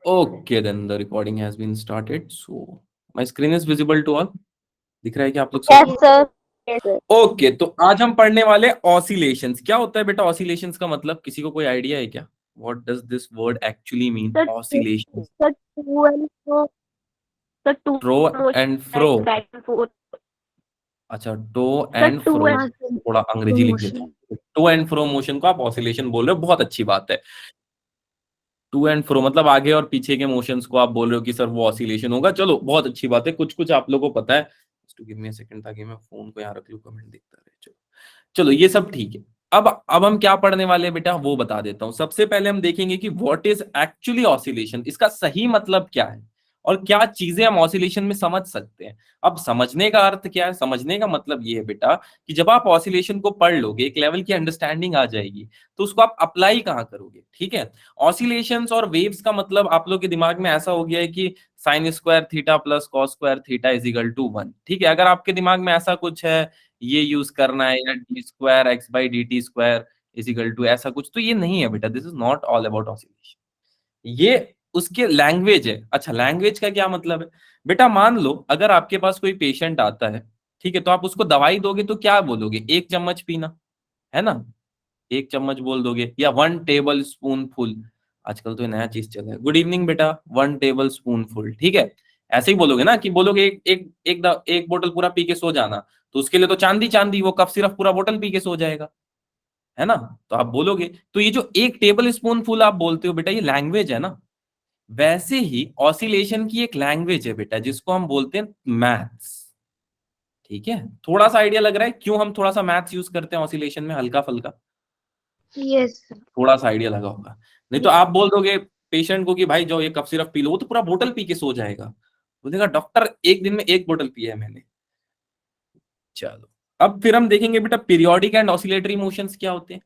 Okay, then the recording has been started. So my screen is visible to all. दिख रहा है क्या आप लोग Yes, सबको? sir. Yes, sir. ओके, तो आज हम पढ़ने वाले ऑसिलेशंस। क्या होता है बेटा ऑसिलेशंस का मतलब? किसी को कोई आइडिया है क्या? What does this word actually mean? Sir, oscillations, sir, to and fro, sir, to fro motion and fro. like back and forth. अच्छा, to Sir, and to fro, and थोड़ा fro अंग्रेजी लिख देता motion. हूँ। To and fro motion को आप oscillation बोल रहे हो, बहुत अच्छी बात है। टू एंड फ्रो मतलब आगे और पीछे के मोशंस को आप बोल रहे हो कि सर वो ऑसिलेशन होगा। चलो बहुत अच्छी बात है, कुछ कुछ आप लोगों को पता है। To give me a second ताकि मैं फोन को यहाँ रख लूँ, कमेंट दिखता रहे। चलो चलो, ये सब ठीक है। अब हम क्या पढ़ने वाले हैं बेटा, वो बता देता हूं। सबसे पहले हम देखेंगे कि व्हाट इज एक्चुअली ऑसिलेशन, इसका सही मतलब क्या है और क्या चीजें हम ऑसिलेशन में समझ सकते हैं। अब समझने का अर्थ क्या है? समझने का मतलब ये है बेटा कि जब आप ऑसिलेशन को पढ़ लोगे, एक लेवल की अंडरस्टैंडिंग आ जाएगी, तो उसको आप अप्लाई कहाँ करोगे? ठीक है, ऑसिलेशंस और वेव्स का मतलब आप लोग के दिमाग में ऐसा हो गया है कि sine square theta plus cos square theta is equal to 1। ठीक है, अगर आपके दिमाग में ऐसा कुछ है, ये यूज करना है, या D square X by D T square is equal to ऐसा कुछ, तो ये नहीं है बेटा। This is not all about oscillation, ये उसके लैंग्वेज है। अच्छा, लैंग्वेज का क्या मतलब है बेटा? मान लो अगर आपके पास कोई पेशेंट आता है, ठीक है, तो आप उसको दवाई दोगे तो क्या बोलोगे? 1 चम्मच पीना, है ना? 1 चम्मच बोल दोगे, या 1 टेबल स्पून फुल। आजकल तो ये नया चीज चला है, गुड इवनिंग बेटा, 1 टेबल स्पून फुल। ठीक है, ऐसे ही बोलोगे ना, कि बोलोगे एक बोतल पूरा पी के सो जाना, तो उसके लिए तो चांदी चांदी, वो कफ सिर्फ पूरा बोतल पी के सो जाएगा, है ना? तो आप बोलोगे, तो ये जो 1 टेबल स्पून फुल आप बोलते हो बेटा, ये लैंग्वेज है ना। वैसे ही ऑसिलेशन की एक लैंग्वेज है बेटा, जिसको हम बोलते हैं मैथ्स। ठीक है, थोड़ा सा आइडिया लग रहा है क्यों हम थोड़ा सा मैथ्स यूज करते हैं ऑसिलेशन में, हल्का फुल्का? Yes, sir. थोड़ा सा आइडिया लगा होगा। नहीं तो आप बोल दोगे पेशेंट को कि भाई जाओ ये कफ सिरप पी लो, वो तो पूरा बोतल पी के सो जाएगा। बोलेगा डॉक्टर 1 दिन में 1 बोतल पिया है मैंने। चलो, अब फिर हम देखेंगे बेटा पीरियोडिक एंड ऑसिलेटरी मोशंस क्या होते हैं।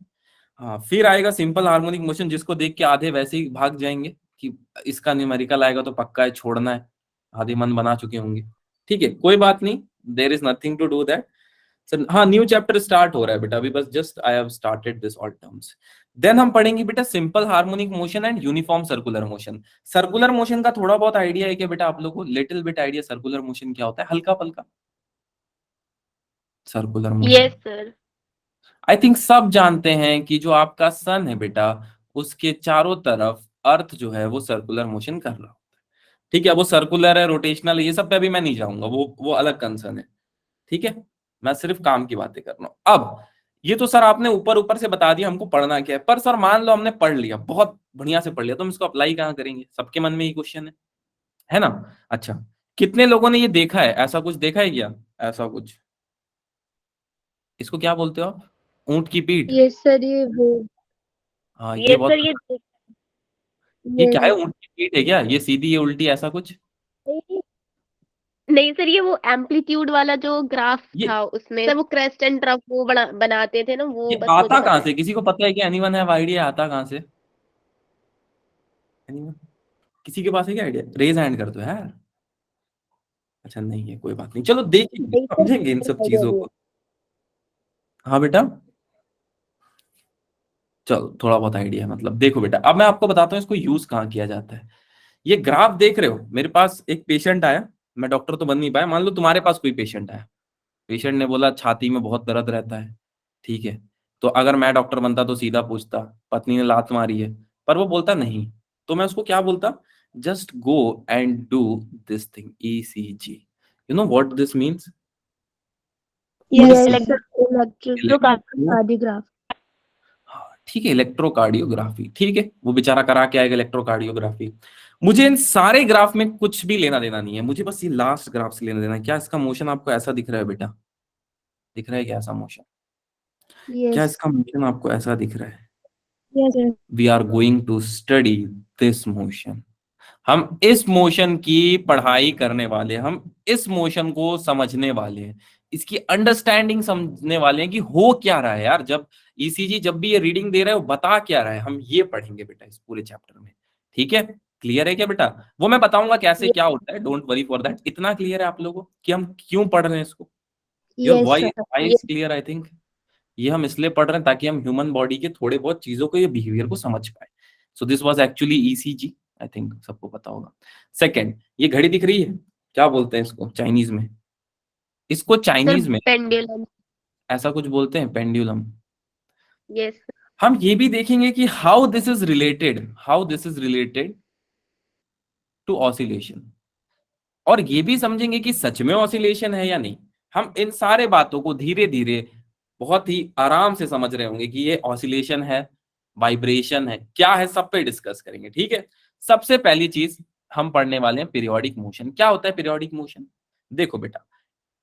हाँ, फिर आएगा सिंपल हार्मोनिक मोशन, जिसको देख के आधे वैसे ही भाग जाएंगे कि इसका न्यूमेरिकल आएगा तो पक्का है, छोड़ना है। आधे मन बना चुके होंगे। ठीक है, कोई बात नहीं, there is nothing to do that. Sir हाँ, न्यू चैप्टर स्टार्ट हो रहा है बेटा अभी, बस just I have started this all terms. Then हम पढ़ेंगे बेटा simple harmonic motion and uniform circular motion. Circular motion का थोड़ा बहुत आइडिया है क्या बेटा आप लोगों को? Little bit idea circular motion क्या होता है, हल्का फुल्का? Circular motion Yes, sir. I think सब जानते हैं कि जो आपका सन है बेटा, उसके चारों तरफ अर्थ जो है वो सर्कुलर मोशन कर रहा होता है। ठीक है, वो सर्कुलर है, रोटेशनल है, ये सब पे अभी मैं नहीं जाऊंगा, वो अलग कंसर्न है। ठीक है, मैं सिर्फ काम की बातें कर रहा हूं। अब ये तो सर आपने ऊपर ऊपर से बता दिया हमको पढ़ना क्या है, पर सर मान लो हमने पढ़ लिया, बहुत बढ़िया से पढ़ लिया, तो हम इसको अप्लाई कहाँ करेंगे? सबके मन में ये क्वेश्चन है ना? अच्छा, कितने लोगों ने ये देखा है, ऐसा कुछ देखा है क्या? ऐसा कुछ, इसको क्या बोलते हो आप? ऊंट की पीठ? Yes, sir. ये वो हाँ, ये Yes, बहुत, sir. ये क्या है? Yes. ऊंट की पीठ है क्या? ये सीधी, ये उल्टी, ऐसा कुछ? नहीं, नहीं सर, ये वो एम्पलीट्यूड वाला जो ग्राफ ये था उसमें सर, वो क्रेस्ट एंड ट्रफ वो बनाते थे ना, वो ये बस मुझे आता पता कहाँ है। से? किसी को पता है क्या? एनीवन हैव आइडिया आता कहाँ से? Anyone? किसी के पास है क्या आइडिया? रेज हैंड कर दो यार। अच्छा नहीं है, कोई बात नहीं, चलो देखेंगे नहीं सर, समझेंगे इन सब आइडिया चीजों नहीं को। हाँ बेटा, चलो थोड़ा बहुत आइडिया है, मतलब देखो बेटा, अब मैं आपको बताता हूँ इसको यूज कहाँ किया जाता है। ये ग्राफ देख रहे हो, मेरे पास एक पेशेंट आया, मैं डॉक्टर तो बन नहीं पाया, मान लो तुम्हारे पास कोई पेशेंट आया, पेशेंट ने बोला छाती में बहुत दर्द रहता है। ठीक है, तो अगर मैं डॉक्टर बनता तो सीधा पूछता पत्नी ने लात मारी है, पर वो बोलता नहीं, तो मैं उसको क्या बोलता? Just go and do this thing, ECG. You know what this means? है। Yes ECG, sir, electrocardiograph. हाँ ठीक है, इलेक्ट्रोकार्डियोग्राफी। ठीक है, वो बेचारा करा के आएगा इलेक्ट्रोकार्डियोग्राफी। मुझे इन सारे ग्राफ में कुछ भी लेना देना नहीं है, मुझे बस ये लास्ट ग्राफ से लेना देना है। क्या इसका मोशन आपको ऐसा दिख रहा है बेटा? दिख रहा है क्या ऐसा मोशन? क्या यस। इसका मोशन आपको ऐसा दिख रहा है? Yes sir. We are going to study this motion. हम इस मोशन की पढ़ाई करने वाले, हम इस मोशन को समझने वाले हैं, इसकी अंडरस्टैंडिंग समझने वाले हैं कि हो क्या रहा है यार, जब ईसीजी जब भी ये रीडिंग दे रहा है वो बता क्या रहा है, हम ये पढ़ेंगे बेटा इस पूरे चैप्टर में। ठीक है, क्लियर है क्या बेटा? वो मैं बताऊंगा कैसे क्या होता है, डोंट वरी फॉर दैट। इतना क्लियर है आप लोगों को कि हम क्यों पढ़ रहे हैं इसको? Your yes voice sir. Voice clear I think. ये हम इसलिए पढ़ रहे हैं ताकि हम ह्यूमन बॉडी के थोड़े बहुत चीजों को, ये बिहेवियर को समझ पाए। So this was actually ECG, I think सबको पता होगा। सेकंड, ये घड़ी दिख रही है, क्या बोलते हैं इसको चाइनीज में? इसको सर चाइनीज में पेंडुलम। ऐसा कुछ बोलते हैं, पेंडुलम। यस। हम ये भी देखेंगे कि how this is related, how this is related to oscillation, और ये भी समझेंगे कि सच में ऑसिलेशन है या नहीं। हम इन सारे बातों को धीरे धीरे बहुत ही आराम से समझ रहे होंगे कि ये ऑसिलेशन है, वाइब्रेशन है, क्या है, सब पे डिस्कस करेंगे, ठीक है। सबसे पहली चीज हम पढ़ने वाले हैं पीरियोडिक मोशन। क्या होता है पीरियोडिक मोशन? देखो बेटा,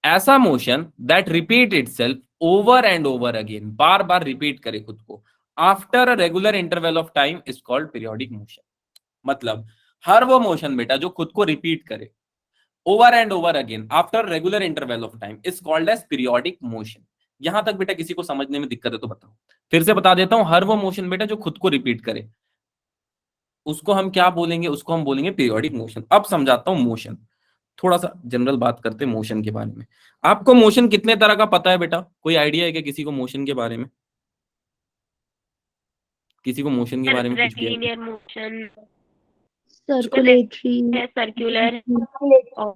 ऐसा motion that repeat itself over and over again, bar bar repeat करे खुद को, after a regular interval of time is called periodic motion. मतलब हर वो मोशन बेटा जो खुद को रिपीट करे over and over again after regular interval of time is called as periodic motion. यहां तक बेटा किसी को समझने में दिक्कत है तो बताओ। फिर से बता देता हूं, हर वो मोशन बेटा जो खुद को रिपीट करे उसको हम क्या बोलेंगे? उसको हम बोलेंगे पीरियोडिक मोशन। अब समझाता हूं मोशन, थोड़ा सा जनरल बात करते हैं मोशन के बारे में। आपको मोशन कितने तरह का पता है बेटा? कोई आइडिया है क्या किसी को मोशन के बारे में? किसी को मोशन के सर बारे में कुछ भी idea? Rectilinear motion, circulatory. Circular और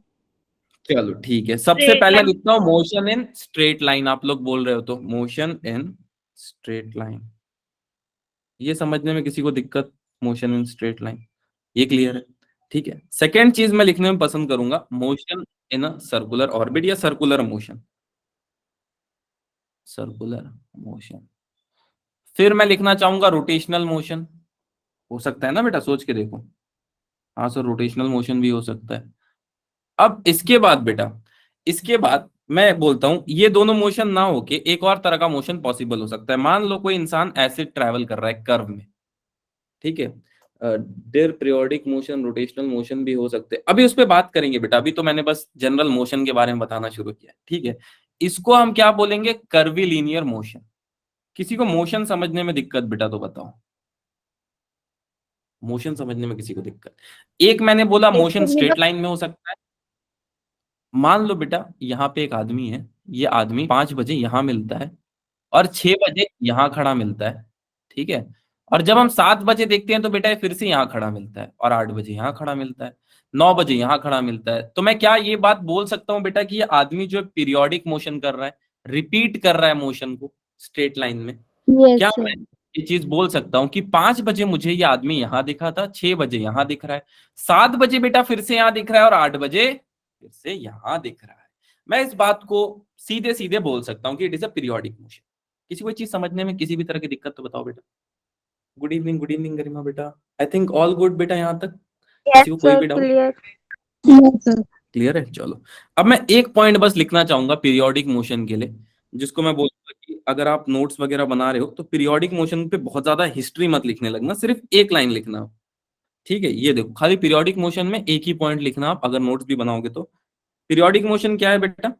चलो ठीक है, सबसे स्ट्रेट पहले लाइन। लिखता हूं मोशन इन स्ट्रेट लाइन। आप लोग बोल रहे हो तो मोशन इन स्ट्रेट लाइन, ये समझने में किसी को दिक्कत? मोशन इन स्ट्रेट लाइन, ये क्लियर है? ठीक है। सेकेंड चीज मैं लिखने में पसंद करूंगा motion in a circular orbit या सर्कुलर मोशन, सर्कुलर मोशन। फिर मैं लिखना चाहूंगा रोटेशनल मोशन। हो सकता है ना बेटा, सोच के देखो। हाँ सर, रोटेशनल मोशन भी हो सकता है। अब इसके बाद बेटा, इसके बाद मैं बोलता हूं ये दोनों मोशन ना होके एक और तरह का मोशन पॉसिबल हो सकता है। मान लो कोई इंसान ऐसे ट्रैवल कर रहा है कर्व में, ठीक है। There periodic motion, rotational motion भी हो सकते हैं, अभी उस पर बात करेंगे बेटा। अभी तो मैंने बस जनरल मोशन के बारे में बताना शुरू किया, ठीक है। इसको हम क्या बोलेंगे? Curvilinear motion. किसी को मोशन समझने में दिक्कत बेटा तो बताओ, मोशन समझने में किसी को दिक्कत? एक मैंने बोला मोशन स्ट्रेट लाइन में हो सकता है। मान लो बेटा यहाँ पे एक आदमी है, ये आदमी 5 बजे यहां मिलता है और 6 बजे यहां खड़ा मिलता है, ठीक है। और जब हम 7 बजे देखते हैं तो बेटा ये फिर से यहां खड़ा मिलता है, और 8 बजे यहां खड़ा मिलता है, 9 बजे यहां खड़ा मिलता है। तो मैं क्या ये बात बोल सकता हूँ बेटा कि ये आदमी जो पीरियोडिक मोशन कर रहा है, रिपीट कर रहा है मोशन को स्ट्रेट लाइन में? क्या यस मैं सर। ये चीज बोल सकता हूँ कि 5 बजे मुझे ये आदमी यहां दिखा था, 6 बजे यहां दिख रहा है, 7 बजे बेटा फिर से यहां दिख रहा है, और 8 बजे फिर से यहां दिख रहा है? मैं इस बात को सीधे सीधे बोल सकता हूँ कि it is a periodic motion. किसी को चीज समझने में किसी भी तरह की दिक्कत तो बताओ बेटा। गुड इवनिंग गरिमा बेटा। आई थिंक ऑल गुड बेटा यहाँ तक? यस किसी को कोई सर, भी doubt? Clear. Yes sir. Clear है, चलो। अब मैं एक पॉइंट बस लिखना चाहूंगा पीरियोडिक मोशन के लिए, जिसको मैं बोलूंगा कि अगर आप नोट्स वगैरह बना रहे हो तो पीरियोडिक मोशन पे बहुत ज्यादा हिस्ट्री मत लिखने लगना, सिर्फ एक लाइन लिखना, ठीक है। ये देखो, खाली पीरियोडिक मोशन में एक ही पॉइंट लिखना आप अगर नोट्स भी बनाओगे तो। पीरियोडिक मोशन क्या है बेटा?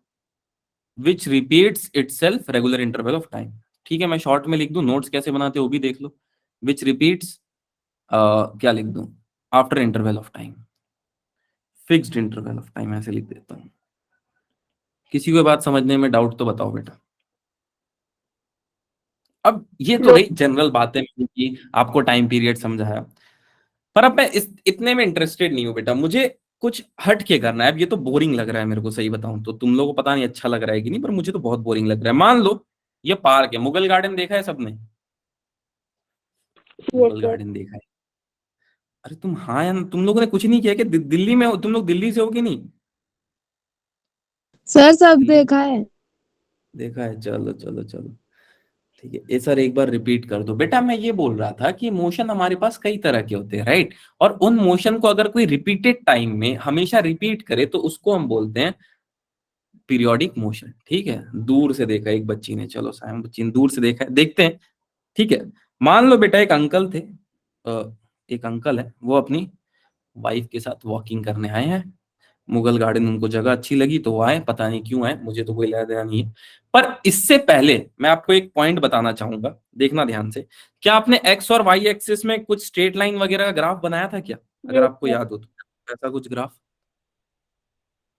Which repeats itself regular interval of time. ठीक है, मैं शॉर्ट में लिख दूं, नोट्स कैसे बनाते हो वो भी देख लो। विच रिपीट्स, क्या लिख दूं? After interval of time, fixed interval of time, ऐसे लिख देता हूं। किसी को बात समझने में डाउट तो बताओ बेटा। अब ये तो नो। रही जनरल बातें कि आपको टाइम पीरियड समझाया, पर अब मैं इस इतने में इंटरेस्टेड नहीं हूं बेटा, मुझे कुछ हट के करना है। अब ये तो बोरिंग लग रहा है मेरे को, सही बताऊं तो तुम लोगों को पता नहीं अच्छा लग रहा है कि नहीं, पर मुझे तो बहुत बोरिंग लग रहा है। मान लो ये पार्क है, मुगल गार्डन देखा है सबने? Yes Mughal sir. गार्डन देखा है? अरे तुम हाँ या तुम लोगों ने कुछ नहीं किया कि दिल्ली में हो तुम लोग? दिल्ली से हो कि नहीं? सर सब दिल्ली देखा है। देखा है, चलो चलो चलो, ठीक है। ये सर एक बार रिपीट कर दो बेटा। मैं ये बोल रहा था कि मोशन हमारे पास कई तरह के होते हैं, राइट। और उन मोशन को अगर कोई रिपीटेड टाइम में हमेशा रिपीट करे तो उसको हम बोलते हैं पीरियोडिक मोशन, ठीक है। दूर से देखा एक बच्ची ने, चलो सायम बच्ची ने दूर से देखा है, देखते हैं, ठीक है। मान लो बेटा एक अंकल थे, एक अंकल है, वो अपनी वाइफ के साथ वॉकिंग करने आए हैं मुगल गार्डन। उनको जगह अच्छी लगी तो वो आए, पता नहीं क्यों आए, मुझे तो कोई लेना देना नहीं है। पर इससे पहले मैं आपको एक पॉइंट बताना चाहूंगा, देखना ध्यान से। क्या आपने एक्स और वाई एक्सिस में कुछ स्ट्रेट लाइन वगैरह का ग्राफ बनाया था क्या? अगर यस आपको सर। याद हो तो ऐसा कुछ ग्राफ।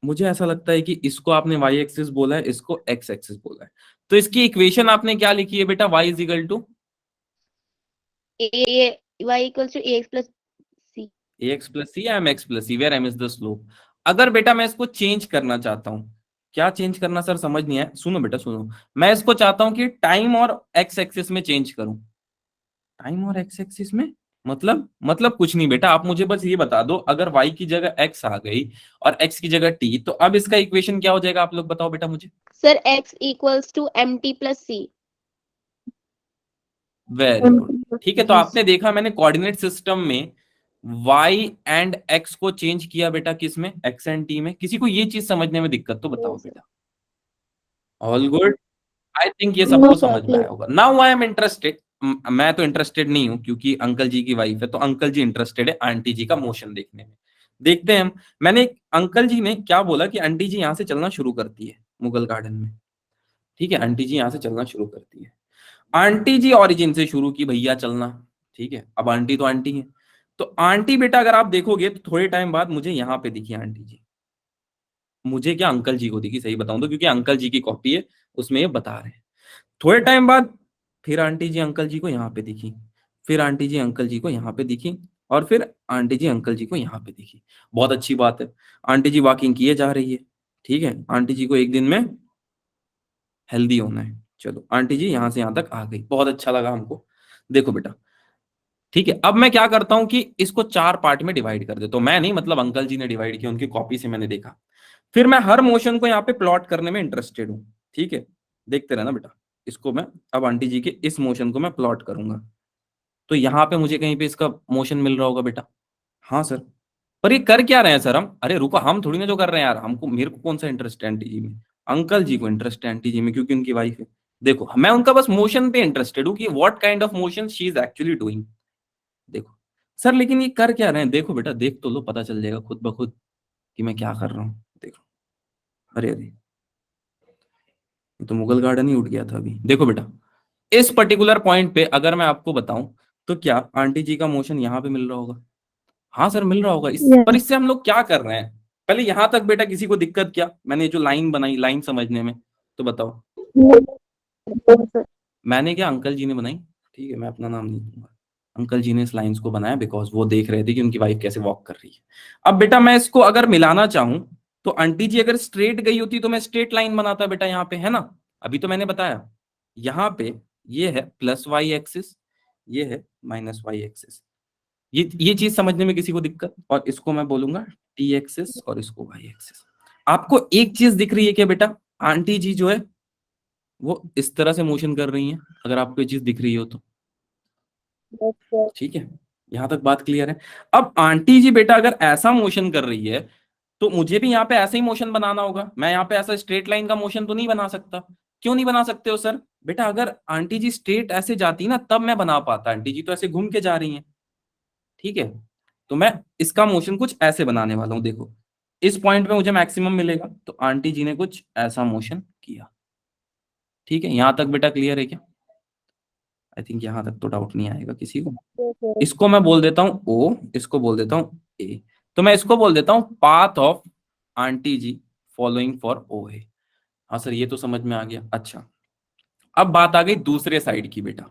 मुझे ऐसा लगता है कि इसको आपने वाई एक्सिस बोला है, इसको एक्स एक्सिस बोला है। तो इसकी इक्वेशन आपने क्या लिखी है बेटा? Y is equal to A y equals to ax plus c. ax plus c, mx plus c, where m is the slope. अगर बेटा मैं इसको चेंज करना चाहता हूँ, क्या चेंज करना सर समझ नहीं आया, सुनो बेटा सुनो, मैं इसको चाहता हूं कि टाइम और एक्स एक्सिस में चेंज करूं। टाइम और एक्स एक्सिस में मतलब कुछ नहीं बेटा, आप मुझे बस ये बता दो, अगर y की जगह x आ गई और x की जगह t, तो अब इसका इक्वेशन क्या हो जाएगा, आप लोग बताओ बेटा मुझे। Sir x equals to mt plus c. Very good, ठीक है। तो आपने देखा मैंने कोऑर्डिनेट सिस्टम में y एंड x को चेंज किया बेटा, किस में, x एंड t में। किसी को ये चीज समझने में दिक्कत तो बताओ बेटा। ऑल गुड, आई थिंक ये सबको समझ में आया होगा। नाउ आई एम इंटरेस्टेड, मैं तो इंटरेस्टेड नहीं हूं क्योंकि अंकल जी की वाइफ है, तो अंकल जी इंटरेस्टेड है आंटी जी का मोशन देखने में। देखते हैं हम। मैंने अंकल जी ने क्या बोला कि आंटी जी यहां से चलना शुरू करती है मुगल गार्डन में, ठीक है, आंटी जी यहां से चलना शुरू करती है। आंटी जी ओरिजिन से शुरू की भैया चलना, ठीक है। अब आंटी तो आंटी है, तो आंटी बेटा अगर आप देखोगे तो थोड़े टाइम बाद मुझे यहाँ पे दिखी आंटी जी, मुझे क्या अंकल जी को दिखी, सही बताऊं तो, क्योंकि अंकल जी की कॉपी है, उसमें ये बता रहे हैं। थोड़े टाइम बाद फिर आंटी जी अंकल जी को यहाँ पे दिखी, फिर आंटी जी अंकल जी को यहाँ पे दिखी, और फिर आंटी जी अंकल जी को यहाँ पे दिखी। बहुत अच्छी बात है, आंटी जी वॉकिंग किए जा रही है, ठीक है। आंटी जी को एक दिन में हेल्दी होना है। चलो आंटी जी यहाँ से यहाँ तक आ गई, बहुत अच्छा लगा हमको। देखो बेटा, ठीक है, अब मैं क्या करता हूं कि इसको 4 पार्ट में डिवाइड कर देता हूं। मैं नहीं, मतलब अंकल जी ने डिवाइड किया, उनकी कॉपी से मैंने देखा। फिर मैं हर मोशन को यहाँ पे प्लॉट करने में इंटरेस्टेड हूँ, ठीक है। देखते रहना बेटा, इसको मैं अब आंटी जी के इस मोशन को मैं प्लॉट करूंगा, तो यहाँ पे मुझे कहीं पे इसका मोशन मिल रहा होगा बेटा। हाँ सर, पर ये कर क्या रहे हैं सर हम, अरे रुको, हम थोड़ी ना जो कर रहे हैं यार, हमको, मेरे को कौन सा इंटरेस्ट है आंटी जी में, अंकल जी को इंटरेस्ट है आंटी जी में, क्योंकि उनकी वाइफ है। देखो मैं उनका बस मोशन पे इंटरेस्टेड हूँ कि what kind of motion she is actually doing. देखो सर, लेकिन ये कर क्या रहे हैं, देखो बेटा, देख तो लो, पता चल जाएगा खुद ब खुद कि मैं क्या कर रहा हूँ। देखो, अरे अरे, ये तो मुगल गार्डन ही उठ गया था अभी। देखो बेटा, इस पर्टिकुलर पॉइंट पे अगर मैं आपको बताऊं, तो क्या आंटी जी का मोशन यहाँ पे मिल रहा होगा। हाँ सर मिल रहा होगा। पर इससे हम लोग क्या कर रहे हैं, पहले यहां तक बेटा किसी को दिक्कत क्या, मैंने जो लाइन बनाई, लाइन समझने में, तो बताओ। मैंने क्या, अंकल जी ने बनाई, ठीक है, मैं अपना नाम नहीं दूंगा। अंकल जी ने इस लाइंस को बनाया बिकॉज वो देख रहे थे कि उनकी वाइफ कैसे वॉक कर रही है। अब बेटा मैं इसको अगर मिलाना चाहूं, तो आंटी जी अगर स्ट्रेट गई होती तो मैं स्ट्रेट लाइन बनाता बेटा, यहाँ पे है ना। अभी तो मैंने बताया, यहाँ पे ये है प्लस वाई एक्सिस, ये है माइनस वाई एक्सिस। ये चीज समझने में किसी को दिक्कत, और इसको मैं बोलूंगा टी एक्सिस और इसको वाई एक्सिस। आपको एक चीज दिख रही है क्या बेटा, आंटी जी जो है वो इस तरह से मोशन कर रही हैं, अगर आपको ये चीज दिख रही हो तो, ठीक है, यहां तक बात क्लियर है। अब आंटी जी बेटा अगर ऐसा मोशन कर रही है, तो मुझे भी यहाँ पे ऐसा ही मोशन बनाना होगा। मैं यहाँ पे ऐसा स्ट्रेट लाइन का मोशन तो नहीं बना सकता। क्यों नहीं बना सकते हो सर, बेटा अगर आंटी जी स्ट्रेट ऐसे जाती ना तब मैं बना पाता, आंटी जी तो ऐसे घूम के जा रही हैं, ठीक है। तो मैं इसका मोशन कुछ ऐसे बनाने वाला हूं। देखो इस पॉइंट पे मुझे मैक्सिमम मिलेगा, तो आंटी जी ने कुछ ऐसा मोशन किया, ठीक है। यहां तक बेटा क्लियर है क्या, आई थिंक यहां तक तो डाउट नहीं आएगा किसी को। इसको मैं बोल देता हूं ओ, इसको बोल देता हूं ए, तो मैं इसको बोल देता हूं path of aunty ji following for O A. हाँ सर ये तो समझ में आ गया। अच्छा, अब बात आ गई दूसरे साइड की बेटा।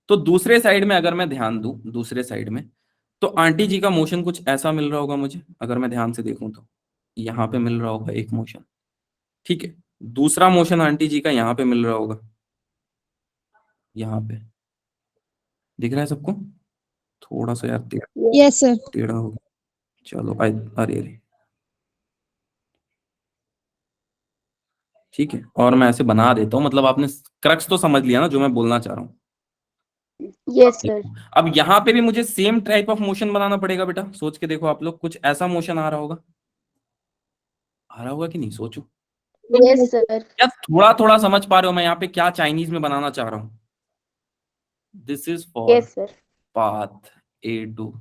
तो दूसरे साइड में अगर मैं ध्यान दूं, दूसरे साइड में तो आंटी जी का मोशन कुछ ऐसा मिल रहा होगा मुझे, अगर मैं ध्यान से देखूं तो यहाँ पे मिल रहा होगा एक मोशन, ठीक है। दूसरा मोशन आंटी जी का यहाँ पे मिल रहा होगा, यहाँ पे दिख रहा है सबको, थोड़ा सा यार टेढ़ा यस सर। टेढ़ा हो गया। चलो अरे अरे, ठीक है, और मैं ऐसे बना देता हूँ, मतलब आपने क्रक्स तो समझ लिया ना जो मैं बोलना चाह रहा हूँ। Yes sir. अब यहाँ पे भी मुझे सेम टाइप ऑफ मोशन बनाना पड़ेगा बेटा, सोच के देखो आप लोग, कुछ ऐसा मोशन आ रहा होगा, आ रहा होगा कि नहीं, सोचो। Yes sir. क्या थोड़ा थोड़ा समझ पा रहे हो मैं यहाँ पे क्या चाइनीज में बनाना चाह रहा हूँ। This is for yes sir. Path A to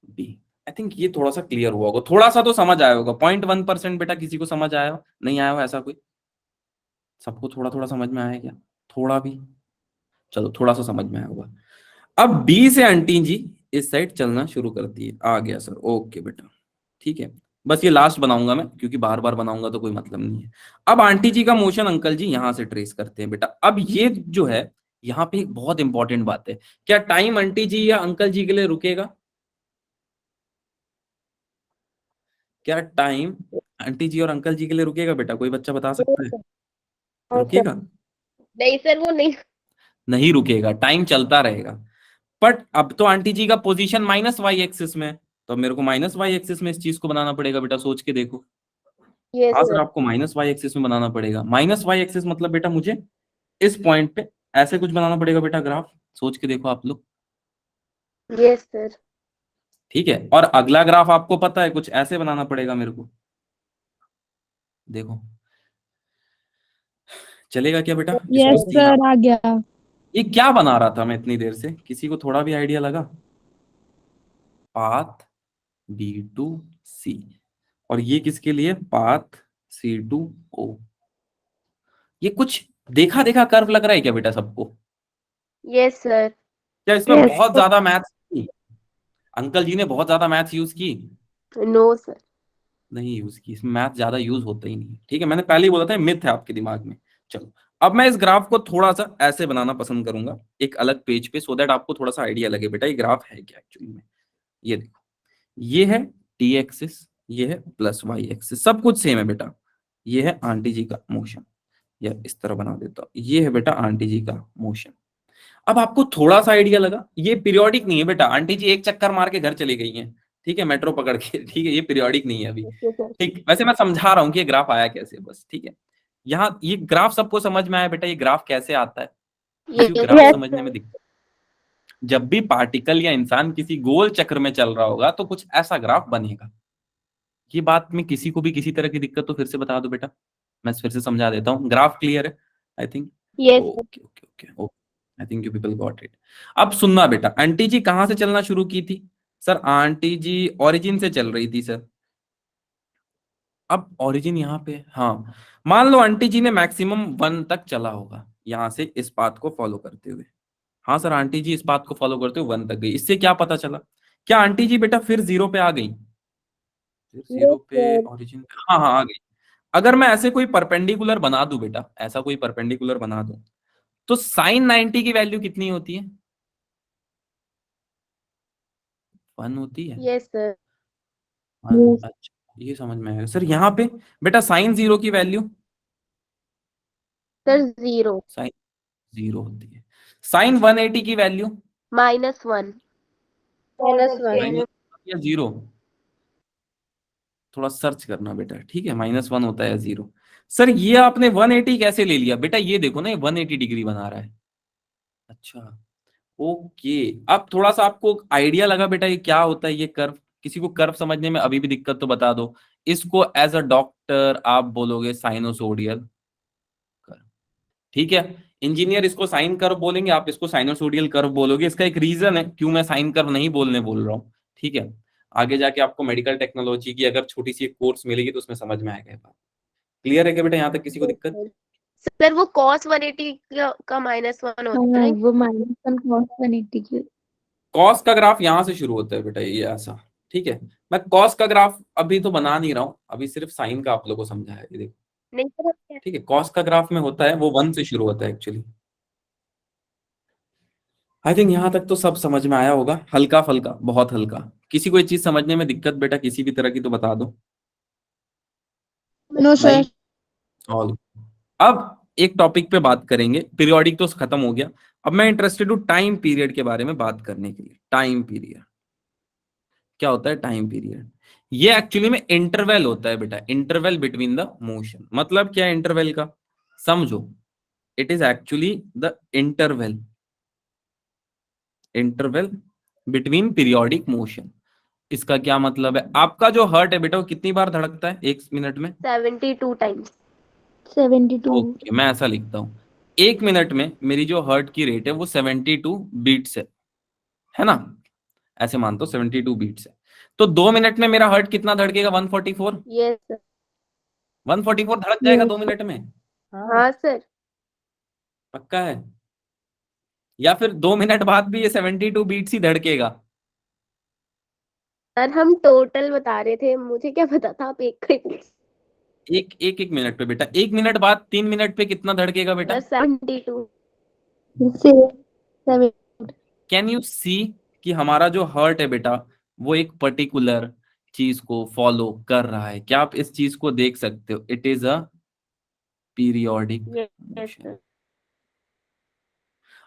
B. I think ये थोड़ा सा क्लियर हुआ होगा, थोड़ा सा तो समझ आया होगा। 0.1% बेटा किसी को समझ आया हो, नहीं आया हो ऐसा कोई, सबको थोड़ा थोड़ा समझ में आया क्या, थोड़ा भी, चलो थोड़ा सा समझ में आया होगा। अब बी से आंटी जी इस साइड चलना शुरू करती है, आ गया सर, ओके बेटा, ठीक है। बस ये लास्ट बनाऊंगा मैं, क्योंकि बार बार बनाऊंगा तो कोई मतलब नहीं है। अब आंटी जी का मोशन अंकल जी यहां से ट्रेस करते हैं बेटा। अब ये जो है यहाँ पे एक बहुत इंपॉर्टेंट बात है, क्या टाइम आंटी जी या अंकल जी के लिए रुकेगा? क्या टाइम आंटी जी और अंकल जी के लिए रुकेगा बेटा? कोई बच्चा बता सकता है? रुकेगा? नहीं सर, वो नहीं। नहीं रुकेगा, टाइम चलता रहेगा। बट अब तो आंटी जी का पोजीशन माइनस वाई एक्सिस में है, तो अब मेरे को माइनस वाई एक्सिस में इस चीज को बनाना पड़ेगा बेटा, सोच के देखो। यस हाँ सर, सर। आपको माइनस वाई एक्सिस में बनाना पड़ेगा। माइनस वाई एक्सिस मतलब बेटा मुझे इस पॉइंट पे ऐसे कुछ बनाना पड़ेगा बेटा, ग्राफ सोच के देखो आप लोग। Yes sir. ठीक है, और अगला ग्राफ आपको पता है कुछ ऐसे बनाना पड़ेगा मेरे को। देखो चलेगा क्या बेटा? यस इसको सीधा, सर, आ गया। ये क्या बना रहा था मैं इतनी देर से, किसी को थोड़ा भी आइडिया लगा? पाथ बी टू सी, और ये किसके लिए? पाथ सी टू ओ। ये कुछ देखा देखा कर्व लग रहा है क्या बेटा सबको? Yes sir. क्या इसमें Yes, बहुत sir. ज्यादा मैथ्स की? अंकल जी ने बहुत ज्यादा मैथ्स यूज की? No sir. नहीं यूज की, इसमें मैथ ज्यादा यूज होता ही नहीं है। ठीक है, मैंने पहले ही बोला था मिथ है आपके दिमाग में। चलो, अब मैं इस ग्राफ को थोड़ा सा ऐसे बनाना पसंद करूंगा एक अलग पेज पे, सो दैट आपको थोड़ा सा आइडिया लगे बेटा ये ग्राफ है क्या एक्चुअली में। ये देखो, ये है टी एक्सिस, ये है प्लस वाई एक्सिस, सब कुछ सेम है बेटा। ये है आंटी जी का मोशन, या इस तरह बना देता हूं, ये है बेटा आंटी जी का मोशन। अब आपको थोड़ा सा आइडिया लगा, ये पीरियोडिक नहीं है बेटा, आंटी जी एक चक्कर मार के घर चली गई हैं, ठीक है, मेट्रो पकड़ के, ठीक है, ये पीरियोडिक नहीं है अभी। Okay sir. ठीक, वैसे मैं समझा रहा हूँ कि ये ग्राफ आया कैसे, बस ठीक है। यहाँ ये ग्राफ सबको समझ में आया बेटा, ये ग्राफ कैसे आता है? किसी को ग्राफ यस समझने में दिक्कत? जब भी पार्टिकल या इंसान किसी गोल चक्र में चल रहा होगा तो कुछ ऐसा ग्राफ बनेगा। ये बात में किसी को भी किसी तरह की दिक्कत तो फिर से बता दो बेटा, मैं फिर से समझा देता हूँ। ग्राफ क्लियर है I think? Yes sir. Okay okay okay okay, I think you people got it. अब सुनना बेटा, आंटी जी कहां से चलना शुरू की थी? सर आंटी जी ओरिजिन से चल रही थी सर। अब ओरिजिन यहाँ पे, हाँ, मान लो आंटी जी ने मैक्सिमम 1 तक चला होगा यहां से इस पाथ को फॉलो करते हुए। हाँ सर, आंटी जी इस पाथ को फॉलो करते हुए 1 तक गई, इससे क्या पता चला? क्या आंटी जी बेटा फिर 0 पे आ गई? फिर 0 यस पे सर। ओरिजिन, हाँ हाँ आ गई। अगर मैं ऐसे कोई परपेंडिकुलर बना दूं बेटा, ऐसा कोई परपेंडिकुलर बना दूं, तो साइन 90 की वैल्यू कितनी होती है? 1 होती है। Yes sir. Yes. अच्छा, ये समझ में आएगा सर। यहाँ पे बेटा साइन 0 की वैल्यू, सर 0। साइन 0 होती है। साइन 180 की वैल्यू, -1। -1। या 0? थोड़ा सर्च करना बेटा, ठीक है, -1 होता है या 0? सर ये आपने 180 कैसे ले लिया बेटा? ये देखो ना, ये 180 डिग्री बना रहा है। अच्छा, ओके, अब थोड़ा सा आपको आइडिया लगा बेटा ये क्या होता है ये कर्व? किसी को कर्व समझने में अभी भी दिक्कत तो बता दो। इसको एज अ डॉक्टर आप बोलोगे साइनोसोडियल कर्व, ठीक है। इंजीनियर इसको साइन कर्व बोलेंगे, आप इसको साइनोसोडियल कर्व बोलोगे। इसका एक रीजन है क्यों मैं साइन कर्व नहीं बोलने बोल रहा हूँ, ठीक है। आगे जाके आपको मेडिकल टेक्नोलॉजी की अगर छोटी सी एक कोर्स मिलेगी तो उसमें समझ में आएगा ये बात। क्लियर है क्या बेटा यहाँ तक किसी को दिक्कत? सर वो cos 180 का -1 होता हाँ, है। वो -1 cos 180 की। कॉस का ग्राफ यहां से शुरू होता है बेटा, ये ऐसा, ठीक है। मैं कॉस का ग्राफ अभी तो बना नहीं रहा हूं, अभी सिर्फ साइन का आप लोगों को समझाया ये देखो, नहीं सर। ठीक है। कॉस का ग्राफ में होता है वो 1 से शुरू होता है एक्चुअली। आई थिंक यहां तक तो सब समझ में आया होगा, हल्का फल्का, बहुत हल्का। किसी को ये चीज समझने में दिक्कत बेटा किसी भी तरह की तो बता दो। नो नहीं, सर। ऑल। अब एक टॉपिक पे बात करेंगे, पीरियोडिक तो खत्म हो गया। अब मैं इंटरेस्टेड हूँ टाइम पीरियड के बारे में बात करने के लिए। टाइम पीरियड क्या होता है? टाइम पीरियड ये एक्चुअली में इंटरवल होता है बेटा, इंटरवल बिटवीन द मोशन। मतलब क्या है इंटरवल का? समझो, it is actually the interval, interval between periodic motion. इसका क्या मतलब है? आपका जो हार्ट है बेटा वो कितनी बार धड़कता है 1 मिनट में? 72 टाइम्स। 72। ओके, मैं ऐसा लिखता हूं, 1 मिनट में मेरी जो हार्ट की रेट है वो 72 बीट्स है ना? ऐसे मानता हूं 72 बीट्स है। तो 2 मिनट में मेरा हार्ट कितना धड़केगा? 144। Yes sir. 144 धड़क जाएगा Yes. 2 मिनट में? हाँ सर। पक्का है? या फिर 2 मिनट बाद भी ये 72 बीट्स ही धड़केगा? सर हम टोटल बता रहे थे, मुझे क्या पता था आप एक एक एक एक मिनट पे बेटा, 1 मिनट बाद 3 मिनट पे कितना धड़केगा बेटा? 72। Seven. कैन यू सी कि हमारा जो हार्ट है बेटा वो एक पर्टिकुलर चीज को फॉलो कर रहा है? क्या आप इस चीज को देख सकते हो? It is a periodic Yes, motion. sir.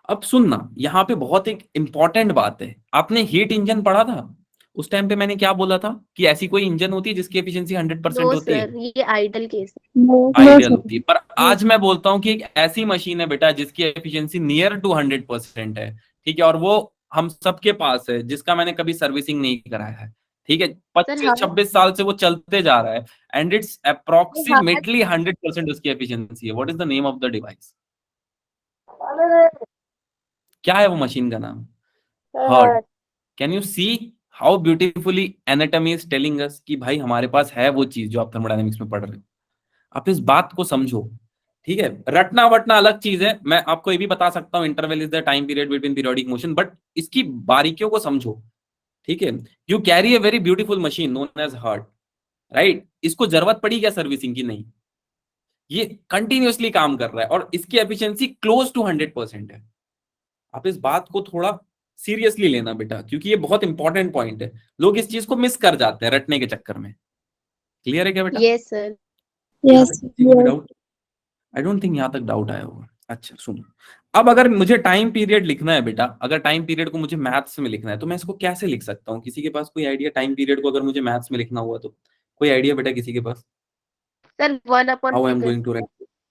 अब सुनना, यहाँ पे बहुत एक इंपॉर्टेंट बात है। आपने हीट इंजन पढ़ा था? उस टाइम पे मैंने क्या बोला था कि ऐसी कोई इंजन होती है जिसकी एफिशिएंसी 100% No, होती है? sir. ये आइडल केस है। No. No, ideal sir. होती है। पर आज मैं बोलता हूँ कि एक ऐसी मशीन है बेटा जिसकी एफिशिएंसी नियर टू 100% है। ठीक है, और वो हम सबके पास है, जिसका मैंने कभी सर्विसिंग नहीं कराया है। ठीक है, सर 25-26 साल से वो चलते जा रहा है एंड इट्स हार्ट अप्रोक्सीमेटली 100% उसकी एफिशिएंसी है। What is the name of the device? क्या है वो मशीन का नाम? Heart. Can you see how beautifully anatomy is telling us कि भाई हमारे पास है वो चीज जो आप थर्मोडायनेमिक्स में पढ़ रहे हो। आप इस बात को समझो। ठीक है, रटना वटना अलग चीज है। मैं आपको ये भी बता सकता हूँ interval is the time period between periodic motion, but इसकी बारीकियों को समझो। ठीक है, you carry a very beautiful machine known as heart, right? इसको जरूरत पड़ी क्या सर्विसिंग की? नहीं, ये कंटिन्यूअसली काम कर रहा है और इसकी एफिशिएंसी क्लोज टू 100% है। आप इस बात को थोड़ा सीरियसली लेना बेटा, क्योंकि ये बहुत इंपॉर्टेंट पॉइंट है। लोग इस चीज को मिस कर जाते हैं रटने के चक्कर में। क्लियर है क्या बेटा? Yes sir. यहाँ Yes. तक किसी को भी Yes. Doubt? I don't think यहाँ तक डाउट आया होगा। अच्छा सुनो, अब अगर मुझे टाइम पीरियड लिखना है बेटा, अगर टाइम पीरियड को मुझे मैथ्स में लिखना है तो मैं इसको कैसे लिख सकता हूँ? किसी के पास कोई आइडिया? टाइम पीरियड को अगर मुझे मैथ्स में लिखना हुआ तो कोई आइडिया बेटा किसी के पास? Sir 1/, how I am going to right?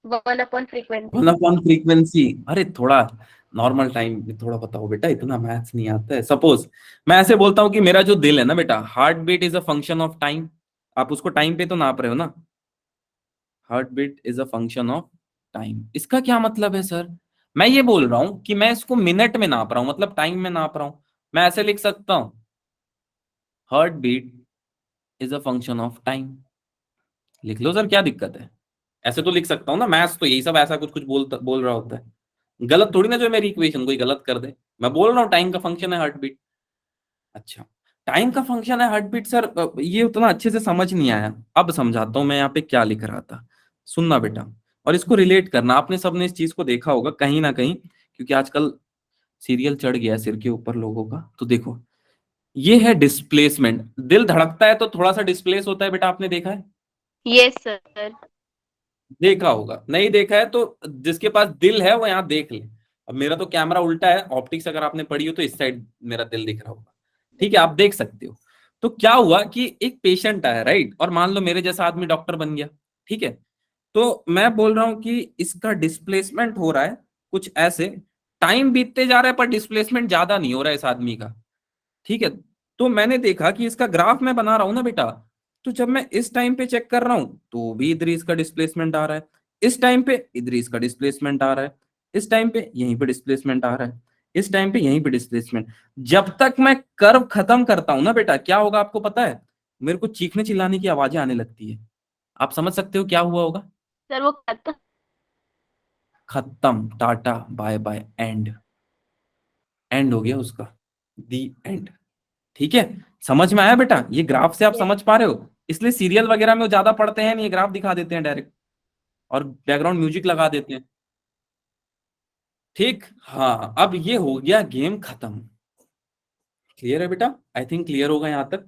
1/frequency। 1/frequency? अरे थोड़ा नॉर्मल टाइम में थोड़ा बताओ बेटा, इतना मैथ्स नहीं आता है। सपोज मैं ऐसे बोलता हूँ कि मेरा जो दिल है ना बेटा, heart beat is a function of time. आप उसको टाइम पे तो नाप रहे हो ना? Heart beat is a function of time. इसका क्या मतलब है सर? मैं ये बोल रहा हूं कि मैं इसको मिनट में नाप रहा हूं, मतलब टाइम में नाप रहा हूं। मैं ऐसे लिख सकता हूं, heart beat is a function of time. लिख लो सर, क्या दिक्कत है? ऐसे तो लिख सकता हूं ना, मैथ्स तो यही सब ऐसा कुछ कुछ बोल रहा होता है। गलत थोड़ी ना जो मेरी इक्वेशन कोई गलत कर दे। मैं बोल रहा हूँ टाइम का फंक्शन है हार्ट बीट। अच्छा, टाइम का फंक्शन है हार्ट बीट सर, ये उतना अच्छे से समझ नहीं आया। अब समझाता हूँ मैं यहाँ पे क्या लिख रहा था। सुनना बेटा, और इसको रिलेट करना। आपने सबने इस चीज को देखा होगा कहीं ना कहीं, क्योंकि आजकल सीरियल चढ़ गया है सिर के ऊपर लोगों का। तो देखो, ये है डिस्प्लेसमेंट। दिल धड़कता है तो थोड़ा सा डिस्प्लेस होता है बेटा, आपने देखा है? Yes sir. देखा होगा, नहीं देखा है तो जिसके पास दिल है वो यहाँ देख ले। अब मेरा तो कैमरा उल्टा है, ऑप्टिक्स अगर आपने पढ़ी हो तो इस साइड मेरा दिल दिख रहा होगा। ठीक है, आप देख सकते हो। तो क्या हुआ कि एक पेशेंट आया, राइट? और मान लो मेरे जैसा आदमी डॉक्टर बन गया। ठीक है, तो मैं बोल रहा हूं कि इसका डिस्प्लेसमेंट हो रहा है कुछ ऐसे। टाइम बीतते जा रहा है पर डिस्प्लेसमेंट ज्यादा नहीं हो रहा है इस आदमी का। ठीक है, तो मैंने देखा कि इसका ग्राफ मैं बना रहा हूं ना बेटा, तो जब मैं इस टाइम पे चेक कर रहा हूं तो भी इधर इसका डिस्प्लेसमेंट आ रहा है, इस टाइम पे इधर इसका डिस्प्लेसमेंट आ रहा है, इस टाइम पे यहीं पे डिस्प्लेसमेंट आ रहा है, इस टाइम पे यहीं पे डिस्प्लेसमेंट। जब तक मैं कर्व खत्म करता हूं ना बेटा, क्या होगा आपको पता है? मेरे को चीखने चिल्लाने की आवाजें आने लगती है। आप समझ सकते हो क्या हुआ होगा? सर वो खत्म। खत्म, tata bye bye end. End हो गया उसका, दी एंड। ठीक है, समझ में आया बेटा? ये ग्राफ से आप Yes. समझ पा रहे हो? इसलिए सीरियल वगैरह में वो ज्यादा पढ़ते हैं नहीं, ये ग्राफ दिखा देते हैं डायरेक्ट और बैकग्राउंड म्यूजिक लगा देते हैं। ठीक, हाँ, अब ये हो गया गेम खत्म। क्लियर है बेटा? आई थिंक क्लियर होगा यहाँ तक।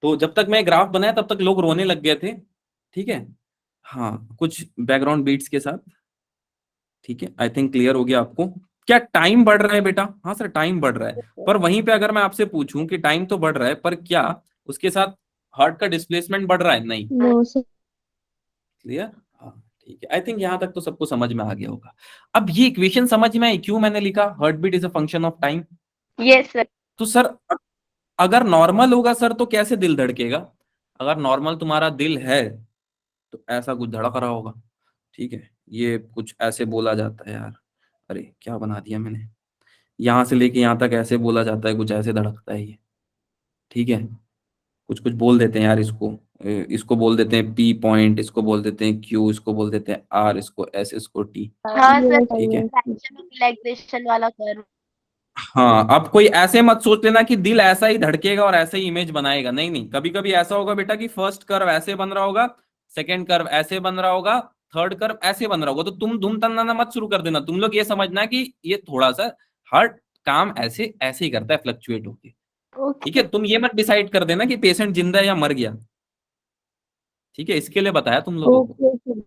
तो जब तक मैं ग्राफ बनाया तब तक लोग रोने लग गए थे। ठीक है, हाँ, कुछ बैकग्राउंड बीट्स के साथ। ठीक है, आई थिंक क्लियर हो गया आपको। क्या टाइम बढ़ रहा है बेटा? हाँ सर, टाइम बढ़ रहा है। पर वहीं पे अगर मैं आपसे पूछूं कि टाइम तो बढ़ रहा है पर क्या उसके साथ हार्ट का डिस्प्लेसमेंट बढ़ रहा है? नहीं। No, sir. क्लियर? हाँ, ठीक है, आई थिंक यहाँ तक तो सबको समझ में आ गया होगा। अब ये इक्वेशन समझ में आई क्यों मैंने लिखा heart beat is a function of time? Yes sir. तो सर अगर नॉर्मल होगा सर तो कैसे दिल धड़केगा? अगर नॉर्मल तुम्हारा दिल है तो ऐसा कुछ धड़क रहा होगा। ठीक है, ये कुछ ऐसे बोला जाता है यार। अरे क्या बना दिया मैंने, यहाँ से लेके यहाँ तक ऐसे बोला जाता है, कुछ ऐसे धड़कता है ये। ठीक है, कुछ कुछ बोल देते हैं यार इसको। इसको बोल देते हैं पी पॉइंट, इसको बोल देते हैं क्यू, इसको बोल देते हैं आर, इसको एस, इसको टी। हाँ सर, Yes, ठीक है, yes. फ्रैक्शन ऑफ रिलैक्सेशन वाला कर्व। हाँ, अब कोई ऐसे मत सोच लेना कि दिल ऐसा ही धड़केगा और ऐसे ही इमेज बनाएगा। नहीं नहीं, कभी कभी ऐसा होगा बेटा कि फर्स्ट कर्व ऐसे बन रहा होगा, सेकंड कर्व ऐसे बन रहा होगा, थर्ड कर्व ऐसे बन रहा होगा, तो तुम धूम तन्नाना मत शुरू कर देना। तुम लोग ये समझना कि ये थोड़ा सा हार्ट काम ऐसे ऐसे ही करता है, फ्लक्चुएट होके। ठीक है, ओके तुम ये मत डिसाइड कर देना कि पेशेंट जिंदा है या मर गया। ठीक है, इसके लिए बताया तुम लोगों को। Okay sir.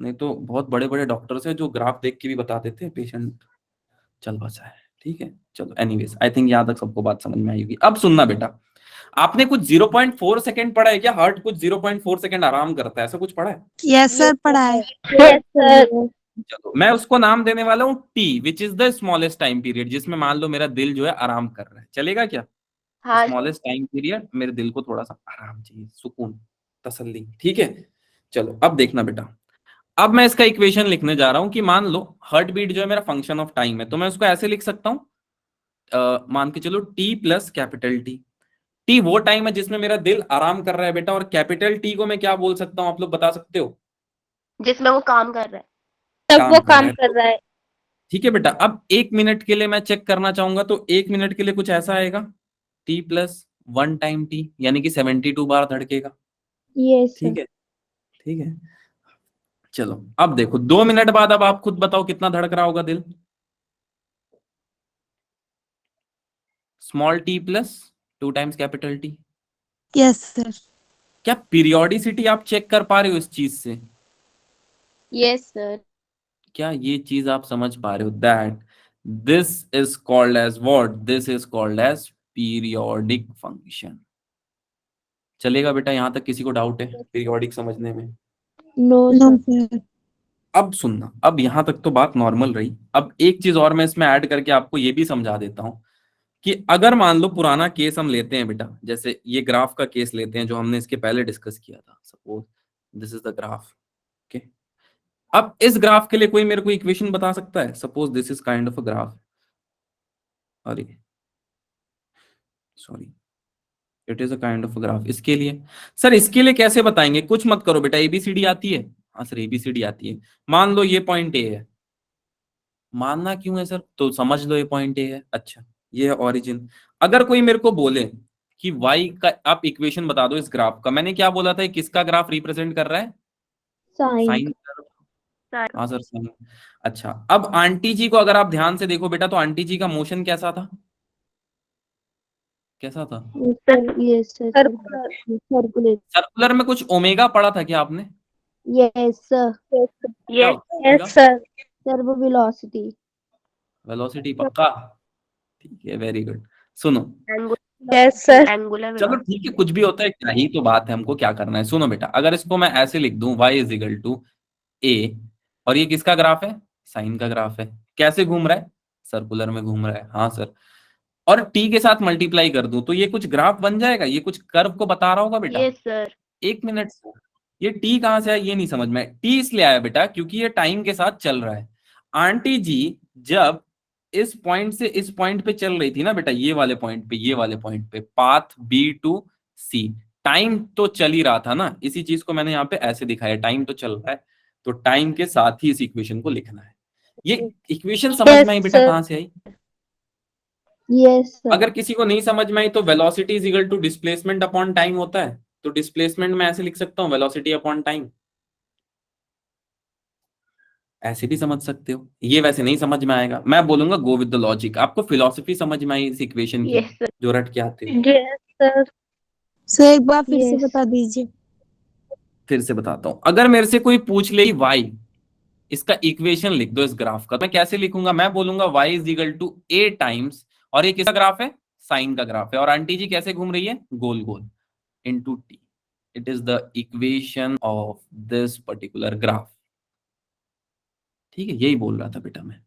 नहीं तो बहुत बड़े बड़े डॉक्टर्स हैं जो ग्राफ देख के भी बता देते हैं पेशेंट चल बसा है। ठीक है, चलो एनीवेज, आई थिंक यहां तक सबको बात समझ में आएगी। अब सुनना बेटा, आपने कुछ 0.4 सेकंड पढ़ा है क्या? हार्ट कुछ 0.4 सेकंड आराम करता है, ऐसा कुछ पढ़ा है? यस सर, पढ़ा है। यस सर चलो मैं उसको नाम देने वाला हूँ T, which is the smallest time period, जिसमें मान लो मेरा दिल जो है आराम कर रहा है। चलेगा क्या? हाँ स्मॉलेस्ट टाइम पीरियड, मेरे दिल को थोड़ा सा आराम चाहिए, सुकून, तसल्ली। ठीक है, चलो अब देखना बेटा, अब मैं इसका इक्वेशन लिखने जा रहा हूं कि मान लो हार्ट बीट जो है मेरा फंक्शन ऑफ टाइम है, तो मैं उसको ऐसे लिख सकता हूँ, मान के चलो T plus capital T. T वो टाइम है जिसमें मेरा दिल आराम कर रहा है बेटा, और कैपिटल टी को मैं क्या बोल सकता हूँ, आप लोग बता सकते हो? जिसमें वो काम कर रहा है। तब वो काम है। कर रहा है। ठीक है बेटा, अब 1 मिनट के लिए मैं चेक करना चाहूंगा, तो 1 मिनट के लिए कुछ ऐसा आएगा, टी प्लस 1 टाइम टी, यानी कि 72 बार धड़केगा। Yes sir. ठीक है, ठीक है, चलो अब देखो 2 मिनट बाद, अब आप खुद बताओ कितना धड़क रहा होगा दिल? Small T plus 2 times capital T. Yes sir. क्या पीरियोडिसिटी आप चेक कर पा रहे हो इस चीज से? यस सर क्या ये चीज आप समझ पा रहे हो? That this is called as what? This is called as periodic function. चलेगा बेटा, यहां तक किसी को डाउट है पीरियोडिक समझने में? No no sir. सर। अब सुनना, अब यहां तक तो बात नॉर्मल रही। अब एक चीज और मैं इसमें ऐड करके आपको ये भी समझा देता हूं कि अगर मान लो पुराना केस हम लेते हैं बेटा, जैसे ये ग्राफ का केस लेते हैं जो हमने इसके पहले डिस्कस किया था। Suppose this is the graph. Okay, अब इस ग्राफ के लिए कोई मेरे को इक्वेशन बता सकता है? Suppose this is kind of a graph, अरे sorry, it is a kind of graph. इसके लिए सर, इसके लिए कैसे बताएंगे? कुछ मत करो बेटा, एबीसीडी आती है? हाँ सर, एबीसीडी आती है। मान लो ये पॉइंट ए है, मानना क्यों है सर? तो समझ लो ये पॉइंट ए है। अच्छा, ये है ओरिजिन। अगर कोई मेरे को बोले कि वाई का आप इक्वेशन बता दो इस ग्राफ का, मैंने क्या बोला था, ये किसका ग्राफ रिप्रेजेंट कर रहा है? साइन। साइन। सर हाँ सर, साइन। अच्छा, अब आंटी जी को अगर आप ध्यान से देखो बेटा, तो आंटी जी का मोशन कैसा था? कैसा था? Sir yes sir. Circular. Circular में कुछ ओमेगा पढ़ा था क्या आपने? Yes sir. क्या यस होता है ओमेगा? सर। सर वो वेलोसिटी। वेलोसिटी, पक्का? ठीक है, वेरी गुड। सुनो, यस सर एंगुलर चलो ठीक है, कुछ भी होता है, क्या ही तो बात है, हमको क्या करना है। सुनो बेटा, अगर इसको मैं ऐसे लिख दूं, y इज इक्वल टू ए, और ये किसका ग्राफ है? साइन का ग्राफ है। कैसे घूम रहा है? सर्कुलर में घूम रहा है। हाँ सर, और t के साथ मल्टीप्लाई कर दूं तो ये कुछ ग्राफ बन जाएगा, ये कुछ कर्व को बता रहा होगा बेटा। यस सर 1 मिनट से ये टी कहां से आया ये नहीं समझ में। टी इसलिए आया बेटा क्योंकि ये टाइम के साथ चल रहा है। आंटी जी जब इस पॉइंट से इस पॉइंट पे चल रही थी ना बेटा, ये वाले पॉइंट पे, ये वाले पॉइंट पे, path B to C, time तो चल ही रहा था ना। इसी चीज को मैंने यहाँ पे ऐसे दिखाया, टाइम तो चल रहा है, तो टाइम के साथ ही इस इक्वेशन को लिखना है। ये इक्वेशन समझ में आई बेटा कहां से आई? Yes sir. अगर किसी को नहीं समझ में आई तो velocity is equal to displacement upon time होता है, तो डिस्प्लेसमेंट में ऐसे लिख सकता हूँ, वेलोसिटी अपॉन टाइम। ऐसे भी समझ सकते हो। ये वैसे नहीं समझ में आएगा, मैं बोलूंगा गो विद द लॉजिक। आपको फिलॉसफी समझ में आई इस इक्वेशन की यस सर जो रट के आते हो? Yes sir. सर एक बार फिर से Yes. बता दीजिए। फिर से बताता हूं, अगर मेरे से कोई पूछ ले वाई, इसका इक्वेशन लिख दो इस ग्राफ का, मैं कैसे लिखूंगा? मैं बोलूंगा y is equal to A times, और ये किसका ग्राफ है? साइन का ग्राफ है। और आंटी जी कैसे घूम रही है? गोल गोल, into T. It is the equation of this particular graph. ठीक है, यही बोल रहा था बेटा मैं।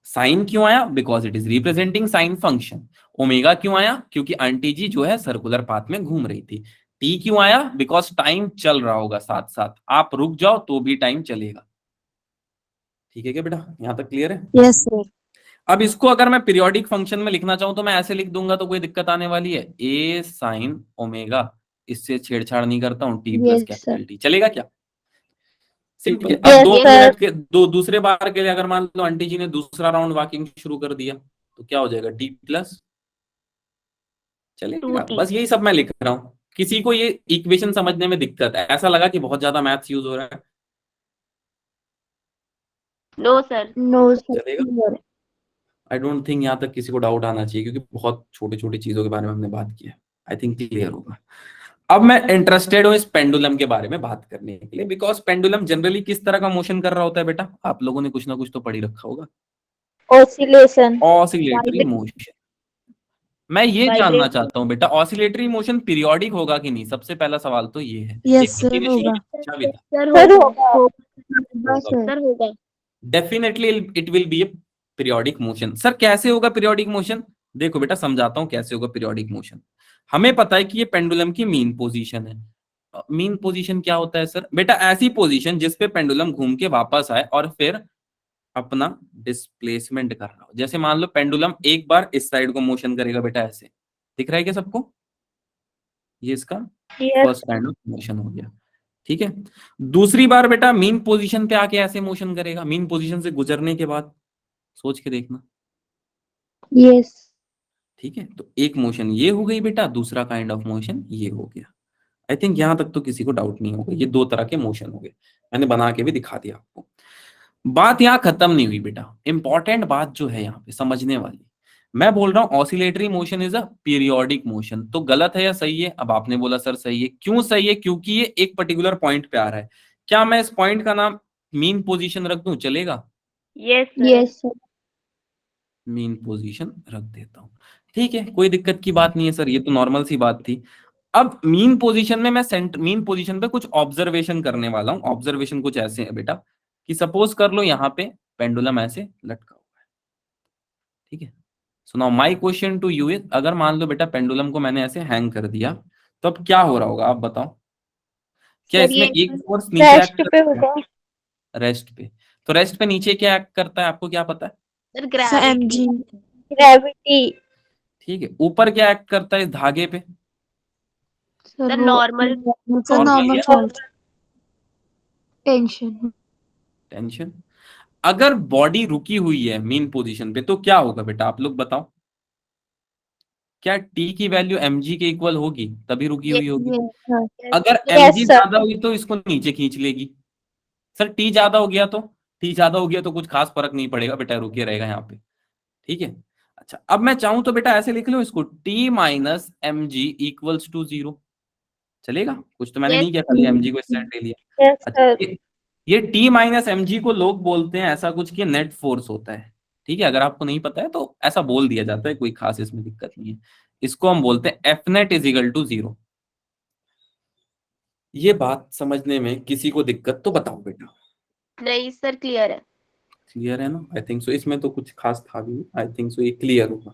साइन क्यों आया? Because it is representing sine function. Omega क्यों आया? क्योंकि आंटी जी जो है सर्कुलर पाथ में घूम रही थी। टी क्यों आया? बिकॉज टाइम चल रहा होगा साथ साथ, आप रुक जाओ तो भी टाइम चलेगा। ठीक है क्या बेटा, यहां तक क्लियर है? Yes sir. अब इसको अगर मैं पीरियोडिक फंक्शन में लिखना चाहूं तो मैं ऐसे लिख दूंगा, तो कोई दिक्कत आने वाली है? ए साइन ओमेगा, इससे छेड़छाड़ नहीं करता हूं, T plus Yes, sir. Capital T. चलेगा क्या? सिंपल। Yes, अब 2 मिनट sir. के दूसरे बार के लिए अगर मान लो आंटी जी ने दूसरा राउंड वॉकिंग शुरू कर दिया, तो क्या हो जाएगा? टी प्लस, चलेगा? 2t बस यही सब मैं लिख रहा हूँ। किसी को ये इक्वेशन समझने में दिक्कत है, ऐसा लगा कि बहुत ज्यादा मैथ्स यूज हो रहा है, नो सर। No, sir. चलेगा? Clear. आई डोंट थिंक यहाँ तक किसी को डाउट आना चाहिए, क्योंकि बहुत छोटी छोटी चीजों के बारे में हमने बात की है। आई थिंक क्लियर होगा। अब मैं इंटरेस्टेड हूँ इस पेंडुलम के बारे में बात करने के लिए, बिकॉज पेंडुलम जनरली किस तरह का मोशन कर रहा होता है बेटा? आप लोगों ने कुछ ना कुछ तो पढ़ ही रखा होगा। Oscillation. Oscillatory motion. मैं ये जानना Vibration. चाहता हूँ बेटा, ऑसिलेटरी मोशन पीरियोडिक होगा कि नहीं? सबसे पहला सवाल तो ये है। Yes, एक sir, किसी ने शुरू होगा। में पूछा भी था। सर Sir, होगा। होगा, sir. सर होगा। Definitely it will be A periodic motion. Sir कैसे होगा पीरियोडिक मोशन? देखो बेटा समझाता हूँ कैसे होगा पीरियोडिक मोशन। हमें पता है कि ये पेंडुलम की मीन पोजीशन है। मीन पोजीशन क्या होता है सर? बेटा ऐसी पोजीशन जिसपे पेंडुलम घूम के वापस आए और फिर अपना डिस्प्लेसमेंट कर रहा हो। जैसे मान लो पेंडुलम एक बार इस साइड को मोशन करेगा बेटा, ऐसे दिख रहा है क्या सबको? ये इसका Yes. First kind of motion हो गया। ठीक है, दूसरी बार बेटा मीन पोजीशन पे आके ऐसे मोशन करेगा। मीन पोजीशन से गुजरने के बाद सोच के देखना। Yes. ठीक है, तो एक मोशन ये हो गई बेटा, दूसरा काइंड ऑफ मोशन ये हो गया। आई थिंक यहां तक तो किसी को डाउट नहीं होगा। ये दो तरह के मोशन हो गए, मैंने बना के भी दिखा दिया आपको। बात यहाँ खत्म नहीं हुई बेटा, इंपॉर्टेंट बात जो है यहाँ पे समझने वाली। मैं बोल रहा हूँ oscillatory motion is a periodic motion. तो गलत है या सही है? अब आपने बोला सर सही है। क्यों सही है? क्योंकि ये एक पर्टिकुलर पॉइंट पे आ रहा है। क्या मैं इस पॉइंट का नाम मीन पोजीशन रख दूं? चलेगा? Yes sir. Yes, sir. Mean position रख देता हूं। ठीक है, कोई दिक्कत की बात नहीं है सर, ये तो नॉर्मल सी बात थी। अब मीन पोजीशन में मैं मीन पोजीशन पे कुछ ऑब्जर्वेशन करने वाला हूं। ऑब्जर्वेशन कुछ ऐसे है बेटा कि सपोज कर लो यहाँ पे पेंडुलम ऐसे लटका हुआ है। ठीक है, so now my question to you is, अगर मान लो बेटा पेंडुलम को मैंने ऐसे हैंग कर दिया, तो अब क्या हो रहा होगा आप बताओ? क्या सर इसमें ये एक फोर्स नीचे एक्ट Rest पे करता है? होगा. रेस्ट पे। तो रेस्ट पे नीचे क्या एक्ट करता है आपको क्या पता है? Sir Sir, gravity. mg. Gravity. ठीक है, ऊपर क्या एक्ट करता है इस धागे पे? Sir, सर वो नॉर्मल। Sir, Normal normal या fault. tension. टेंशन। अगर बॉडी रुकी हुई है मीन पोजीशन पे तो क्या होगा बेटा आप लोग बताओ? क्या टी की वैल्यू mg के इक्वल होगी? तभी रुकी हुई होगी। Yes, sir. अगर Yes, mg sir. ज्यादा हुई तो इसको नीचे खींच लेगी। सर टी ज्यादा हो गया तो? टी ज्यादा हो गया तो कुछ खास फर्क नहीं पड़ेगा बेटा, रुके रहेगा यहाँ पे। ठीक है, अच्छा अब मैं चाहूं तो बेटा ऐसे लिख लो इसको, t minus M G equals to 0। चलेगा? कुछ तो मैंने यस नहीं किया, खाली mg को इस साइड ले लिया। Yes, अच्छा sir. ये t माइनस एम जी को लोग बोलते हैं ऐसा कुछ कि नेट फोर्स होता है। ठीक है, अगर आपको नहीं पता है तो ऐसा बोल दिया जाता है, कोई खास इसमें दिक्कत नहीं है। इसको हम बोलते हैं F net is equal to 0। ये बात समझने में किसी को दिक्कत तो बताओ बेटा। नहीं सर क्लियर है। क्लियर है ना? आई थिंक सो, इसमें तो कुछ खास था भी, आई थिंक सो ये क्लियर होगा।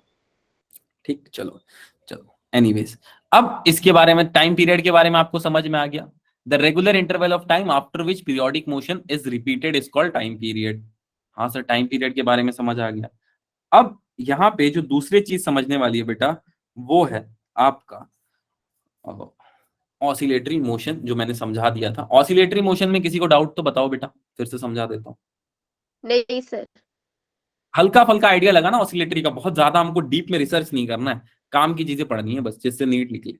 ठीक, चलो चलो एनीवेज, अब इसके बारे में टाइम पीरियड के बारे में आपको समझ में आ गया। The regular interval of time after which periodic motion is repeated is called time period. हाँ सर, टाइम पीरियड के बारे में समझ आ गया। अब यहाँ पे जो दूसरी चीज समझने वाली है बेटा, वो है आपका ऑसिलेटरी मोशन, जो मैंने समझा दिया था। ऑसिलेटरी मोशन में किसी को डाउट तो बताओ बेटा, फिर से समझा देता हूँ। नहीं सर। हल्का फल्का आइडिया लगा ना ऑसिलेटरी का, बहुत ज्यादा हमको डीप में रिसर्च नहीं करना है, काम की चीजें पढ़नी है बस, जिससे नीट निकले।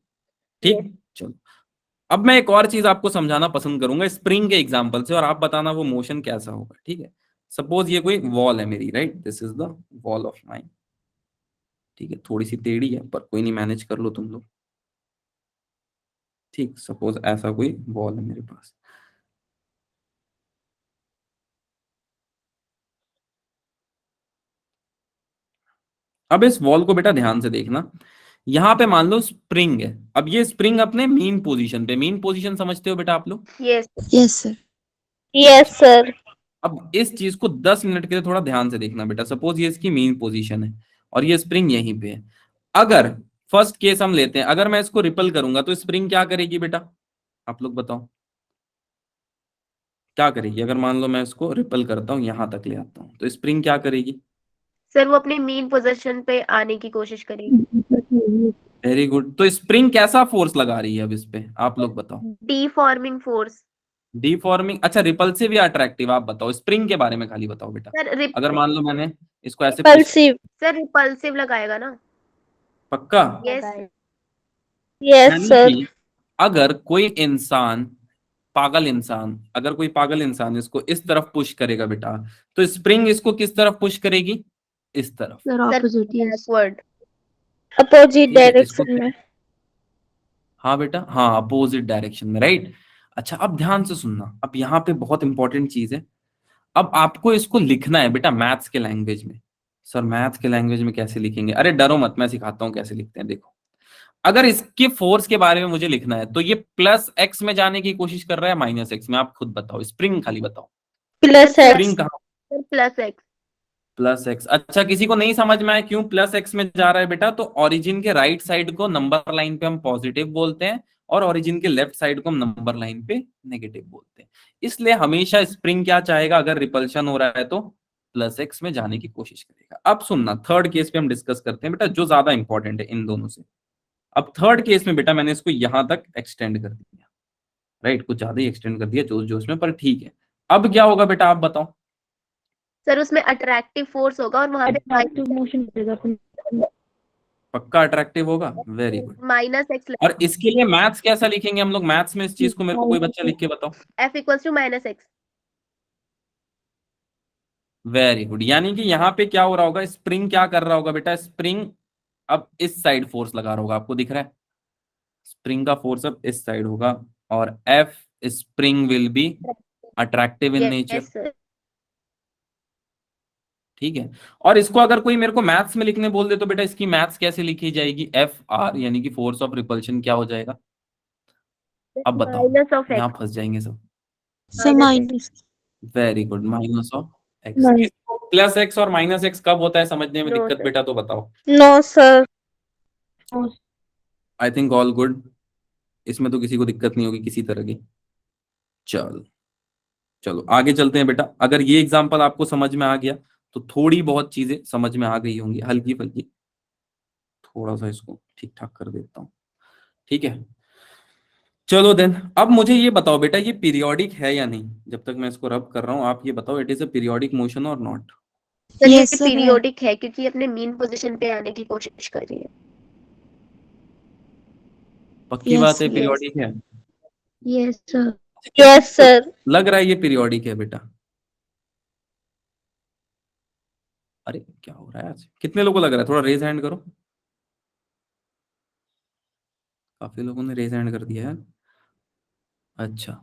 ठीक, चलो अब मैं एक और चीज आपको समझाना पसंद करूंगा स्प्रिंग के एग्जांपल से, और आप बताना वो मोशन कैसा होगा। ठीक है, सपोज ये कोई वॉल है मेरी, right, this is the wall of mine. ठीक है, थोड़ी सी टेढ़ी है पर कोई नहीं, मैनेज कर लो तुम लोग। ठीक, सपोज ऐसा कोई वॉल है मेरे पास। अब इस वॉल को बेटा ध्यान से देखना, यहां पे मान लो स्प्रिंग है। अब ये स्प्रिंग अपने मीन पोजीशन पे, मीन पोजीशन समझते हो बेटा आप लोग? Yes. Yes, sir. Yes, sir. अब इस चीज को 10 मिनट के लिए थोड़ा ध्यान से देखना बेटा। सपोज ये इसकी मीन पोजीशन है और ये स्प्रिंग यहीं पे है। अगर फर्स्ट केस हम लेते हैं, अगर मैं इसको रिपल करूंगा तो स्प्रिंग क्या करेगी बेटा? आप लोग बताओ क्या करेगी? अगर मान लो मैं इसको रिपल करता हूं, यहां तक ले आता हूं, तो स्प्रिंग क्या करेगी? सर वो अपने मीन पोजीशन पे आने की कोशिश करेगी। Very good. तो स्प्रिंग कैसा फोर्स लगा रही है अब इस पे? आप लोग बताओ। डीफॉर्मिंग फोर्स। डिफॉर्मिंग। अच्छा, रिपल्सिव या अट्रैक्टिव? आप बताओ, स्प्रिंग के बारे में खाली बताओ बेटा। सर अगर मान लो मैंने इसको ऐसे Repulsive. सर रिपल्सिव लगाएगा ना। पक्का? यस। Yes, यानी sir. कि अगर कोई इंसान पागल इंसान, अगर कोई पागल इंसान इसको इस तरफ पुश करेगा बेटा, तो स्प्रिंग इसको किस तरफ पुश करेगी? इस तरफ। Sir sir opposite yes backward. Opposite ठीक है, इसको डायरेक्शन में। हाँ बेटा, हाँ अपोजिट डायरेक्शन में, राइट। अच्छा अब ध्यान से सुनना, अब यहाँ पे बहुत इंपॉर्टेंट चीज है। अब आपको इसको लिखना है बेटा मैथ्स के लैंग्वेज में। सर मैथ्स के लैंग्वेज में कैसे लिखेंगे? अरे डरो मत, मैं सिखाता हूँ कैसे लिखते हैं। देखो, अगर इसके फोर्स के बारे में मुझे लिखना है तो ये प्लस एक्स में जाने की कोशिश कर रहा है माइनस एक्स में। आप खुद बताओ, स्प्रिंग खाली बताओ, प्लस सर स्प्रिंग एक्स। कहाँ? Sir plus x. Plus x. अच्छा किसी को नहीं समझ में आया क्यों प्लस एक्स में जा रहा है बेटा? तो ओरिजिन के राइट साइड को नंबर लाइन पे हम पॉजिटिव बोलते हैं, और ओरिजिन के लेफ्ट साइड को हम नंबर लाइन पे नेगेटिव बोलते हैं। इसलिए हमेशा स्प्रिंग क्या चाहेगा? अगर रिपल्शन हो रहा है तो प्लस एक्स में जाने की कोशिश करेगा। अब सुनना, थर्ड केस पे हम डिस्कस करते हैं बेटा, जो ज्यादा इंपॉर्टेंट है इन दोनों से। अब थर्ड केस में बेटा मैंने इसको यहां तक एक्सटेंड कर दिया, राइट, कुछ ज्यादा ही एक्सटेंड कर दिया जोश जोश में, पर ठीक है। अब क्या होगा बेटा आप बताओ? सर उसमें अट्रैक्टिव फोर्स होगा और वहां पे अट्रैक्टिव मोशन करेगा पक्का अट्रैक्टिव होगा, वेरी गुड। माइनस एक्स और इसके लिए मैथ्स कैसा लिखेंगे हम लोग? मैथ्स में इस चीज को मेरे को कोई बच्चा लिख के बताओ। F equals to minus X. Very good. यानी कि यहाँ पे क्या हो रहा होगा? स्प्रिंग क्या कर रहा होगा बेटा? स्प्रिंग अब इस साइड फोर्स लगा रहा होगा, आपको दिख रहा है? स्प्रिंग का फोर्स अब इस साइड होगा, और F spring will be attractive in nature. Yes sir. ठीक है। और इसको अगर कोई मेरे को मैथ्स में लिखने बोल दे तो बेटा इसकी मैथ्स कैसे लिखी जाएगी? एफ आर, यानी कि फोर्स ऑफ रिपल्शन क्या हो जाएगा? अब बताओ, माइनस ऑफ यहाँ एक्स। फंस जाएंगे सब। Sir minus very good, minus of x. Plus x और माइनस एक्स कब होता है समझने में No, दिक्कत sir. बेटा? तो बताओ। No sir. I think all good, इसमें तो किसी को दिक्कत नहीं होगी किसी तरह की। चलो चलो आगे चलते हैं बेटा। अगर ये एग्जांपल आपको समझ में आ गया तो थोड़ी बहुत चीजें समझ में आ गई होंगी, हल्की फुल्की। थोड़ा सा इसको ठीक ठाक कर देता हूँ, ठीक है। चलो देन, अब मुझे ये बताओ बेटा, ये पीरियोडिक है या नहीं? जब तक मैं इसको रब कर रहा हूँ आप ये बताओ, it is a periodic motion और नॉट? सर ये Yes, sir, है। पीरियोडिक है क्योंकि ये अपने मीन पोजीशन पे आने की कोशिश कर रही है। पक्की Yes, बात है yes. पीरियोडिक है? Yes sir yes sir. लग रहा है ये पीरियोडिक है बेटा? अरे क्या हो रहा है आज? कितने लोगों को लग रहा है? थोड़ा रेज हैंड करो। काफी लोगों ने रेज हैंड कर दिया है। अच्छा,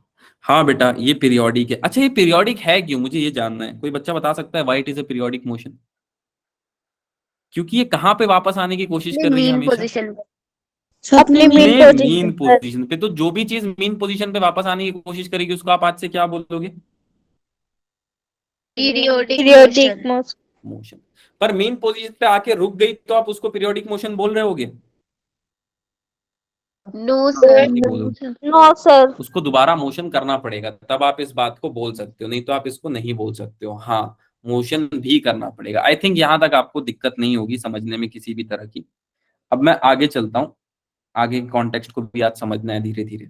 हाँ बेटा ये पीरियोडिक है। अच्छा ये पीरियोडिक है क्यों, मुझे ये जानना है। कोई बच्चा बता सकता है why it is a periodic motion? क्योंकि ये कहाँ पे वापस आने की कोशिश कर रही है मीन हमेशा? पोजीशन पे। सर अपनी अपने मीन अपने पोजीशन मीन पर। पोजीशन पे। तो जो भी चीज मीन पोजीशन पे वापस आने की कोशिश करेगी उसको आप आज से क्या बोलोगे? Periodic periodic motion. Motion. Motion. पर मीन पोजीशन पे आके रुक गई तो आप उसको पीरियोडिक मोशन बोल रहे होगे? No sir. नहीं बोलोगे, नो सर। उसको दोबारा मोशन करना पड़ेगा तब आप इस बात को बोल सकते हो, नहीं तो आप इसको नहीं बोल सकते हो। हाँ, मोशन भी करना पड़ेगा। आई थिंक यहां तक आपको दिक्कत नहीं होगी समझने में किसी भी तरह की। अब मैं आगे चलता हूं, आगे कॉन्टेक्स्ट को भी आज समझना है धीरे धीरे।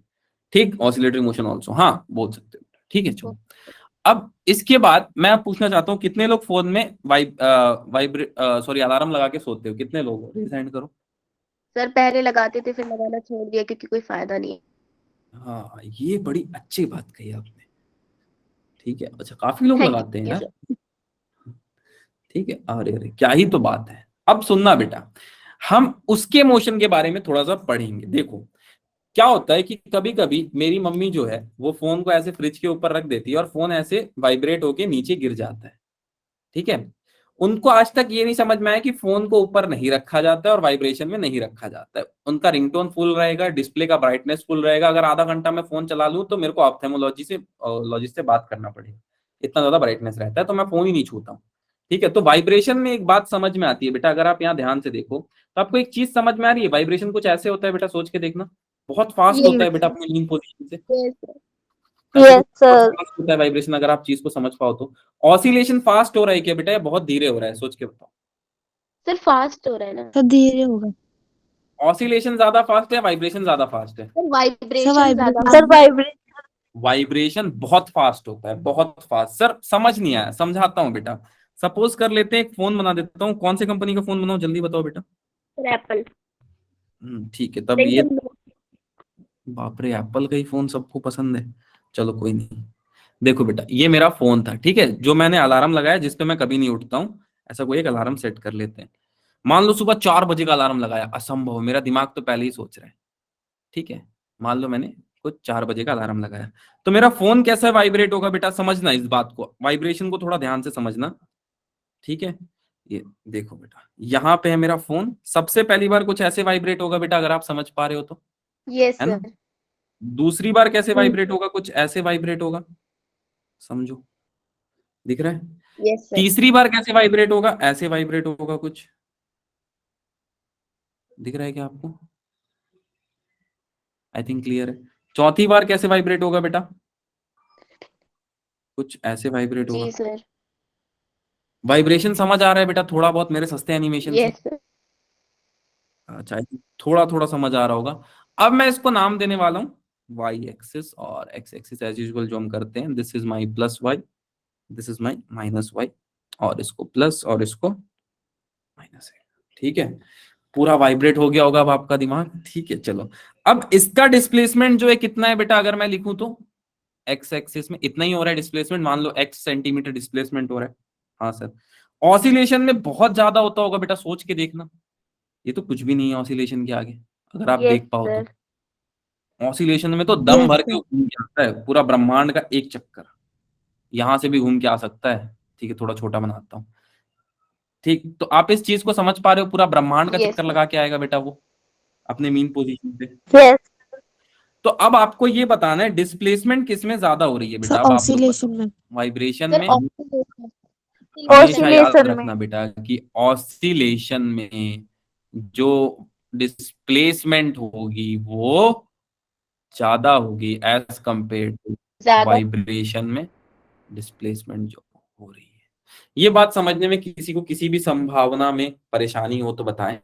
ठीक, ऑसिलेटरी मोशन ऑल्सो, हाँ बोल सकते हो। ठीक है चलो। अब इसके बाद मैं पूछना चाहता हूँ, कितने लोग फोन में सॉरी अलार्म लगा के सोते हो? कितने लोग? रेज हैंड करो। सर पहले लगाते थे फिर लगाना छोड़ दिया क्योंकि कोई फायदा नहीं है। हाँ ये बड़ी अच्छी बात कही आपने। ठीक है, अच्छा काफी लोग थैंक लगाते हैं यू यार। सर। ठीक है, अरे अरे क्या ही तो बात है। अब सुनना बेटा, हम उसके मोशन के बारे में थोड़ा सा पढ़ेंगे। देखो क्या होता है कि कभी कभी मेरी मम्मी जो है वो फोन को ऐसे फ्रिज के ऊपर रख देती है और फोन ऐसे वाइब्रेट होके नीचे गिर जाता है। ठीक है, उनको आज तक ये नहीं समझ में आया कि फोन को ऊपर नहीं रखा जाता है और वाइब्रेशन में नहीं रखा जाता है। उनका रिंगटोन फुल रहेगा, डिस्प्ले का ब्राइटनेस फुल रहेगा। अगर आधा घंटा मैं फोन चला लूं तो मेरे को ऑप्थेमोलॉजिस्ट से बात करना पड़ेगा, इतना ज्यादा ब्राइटनेस रहता है, तो मैं फोन ही नहीं छूता हूँ। ठीक है, तो वाइब्रेशन में एक बात समझ में आती है बेटा, अगर आप यहाँ ध्यान से देखो तो आपको एक चीज समझ में आ रही है। वाइब्रेशन कुछ ऐसे होता है बेटा, सोच के देखना, बहुत फास्ट होता है बेटा अपनी लीन पोजीशन से। Yes sir. Yes sir. Fast होता है वाइब्रेशन, अगर आप चीज को समझ पाओ तो। ऑसिलेशन फास्ट हो रहा है क्या बेटा या बहुत धीरे हो रहा है? सोच के बताओ। सर फास्ट हो रहा है ना। सर धीरे होगा ऑसिलेशन ज्यादा फास्ट है, वाइब्रेशन ज्यादा फास्ट है? सर सर वाइब्रेशन ज्यादा। Vibration sir vibration. वाइब्रेशन बहुत फास्ट होता है, बहुत फास्ट। सर समझ नहीं आया, समझाता हूँ बेटा। सपोज कर लेते हैं एक फोन बना देता हूँ, कौन से कंपनी का फोन बनाओ जल्दी बताओ बेटा। Sir Apple. ठीक है, तब ये बाप रे एप्पल का ही फोन सबको पसंद है। चलो कोई नहीं। देखो बेटा, ये मेरा फोन था, ठीक है, जो मैंने अलार्म लगाया, जिसपे मैं कभी नहीं उठता हूँ। ऐसा कोई एक अलार्म सेट कर लेते हैं। मान लो सुबह 4 बजे का अलार्म लगाया, असंभव, मेरा दिमाग तो पहले ही सोच रहा है। ठीक है, मान लो मैंने कुछ 4 बजे का अलार्म लगाया, तो मेरा फोन कैसा वाइब्रेट होगा बेटा, समझना इस बात को, वाइब्रेशन को थोड़ा ध्यान से समझना। ठीक है, ये देखो बेटा, यहाँ पे है मेरा फोन, सबसे पहली बार कुछ ऐसे वाइब्रेट होगा बेटा, अगर आप समझ पा रहे हो तो, यस है ना। सर। दूसरी बार कैसे वाइब्रेट होगा, कुछ ऐसे वाइब्रेट होगा, समझो, दिख रहा है। Yes sir. तीसरी बार कैसे वाइब्रेट होगा, ऐसे वाइब्रेट होगा कुछ, दिख रहा है क्या आपको? आई थिंक क्लियर है। चौथी बार कैसे वाइब्रेट होगा बेटा, कुछ ऐसे वाइब्रेट होगा। जी सर। वाइब्रेशन समझ आ रहा है बेटा, थोड़ा बहुत मेरे सस्ते एनिमेशन से? Yes sir. अच्छा, थोड़ा थोड़ा समझ आ रहा होगा। अब मैं इसको नाम देने वाला हूँ वाई एक्सिस, और एक्स एक्सिस एज यूजुअल जो हम करते हैं, this is my plus Y, this is my minus Y, और इसको प्लस और इसको माइनस है। ठीक है, पूरा वाइब्रेट हो गया होगा अब आपका दिमाग। ठीक है, चलो, अब इसका डिस्प्लेसमेंट जो है कितना है बेटा, अगर मैं लिखूं तो एक्स एक्सिस में इतना ही हो रहा है डिस्प्लेसमेंट, मान लो एक्स सेंटीमीटर डिस्प्लेसमेंट हो रहा है। हाँ सर। ऑसिलेशन में बहुत ज्यादा होता होगा बेटा, सोच के देखना, ये तो कुछ भी नहीं है ऑसिलेशन के आगे, अगर आप यस देख पाओ तो। सर। ऑसिलेशन में तो दम Yes, भर के sir. घूम के आता है पूरा ब्रह्मांड का एक चक्कर, यहां से भी घूम के आ सकता है। ठीक है, थोड़ा छोटा बनाता हूँ। ठीक, तो आप इस चीज को समझ पा रहे हो, पूरा ब्रह्मांड का यस चक्कर सर। लगा के आएगा बेटा वो, अपने मीन पोजीशन पे। Yes. तो अब आपको ये बताना है डिस्प्लेसमेंट किस में ज्यादा हो रही है So बेटा, अब आप लोग oscillation बताओ। में. वाइब्रेशन सर में। ऑसिलेशन। हमेशा याद Oscillation में. रखना बेटा कि ऑसिलेशन में जो डिस्प्लेसमेंट होगी वो ज्यादा होगी एज कंपेयर टू ज्यादा। वाइब्रेशन में डिस्प्लेसमेंट जो हो रही है। ये बात समझने में किसी को किसी भी संभावना में परेशानी हो तो बताएं।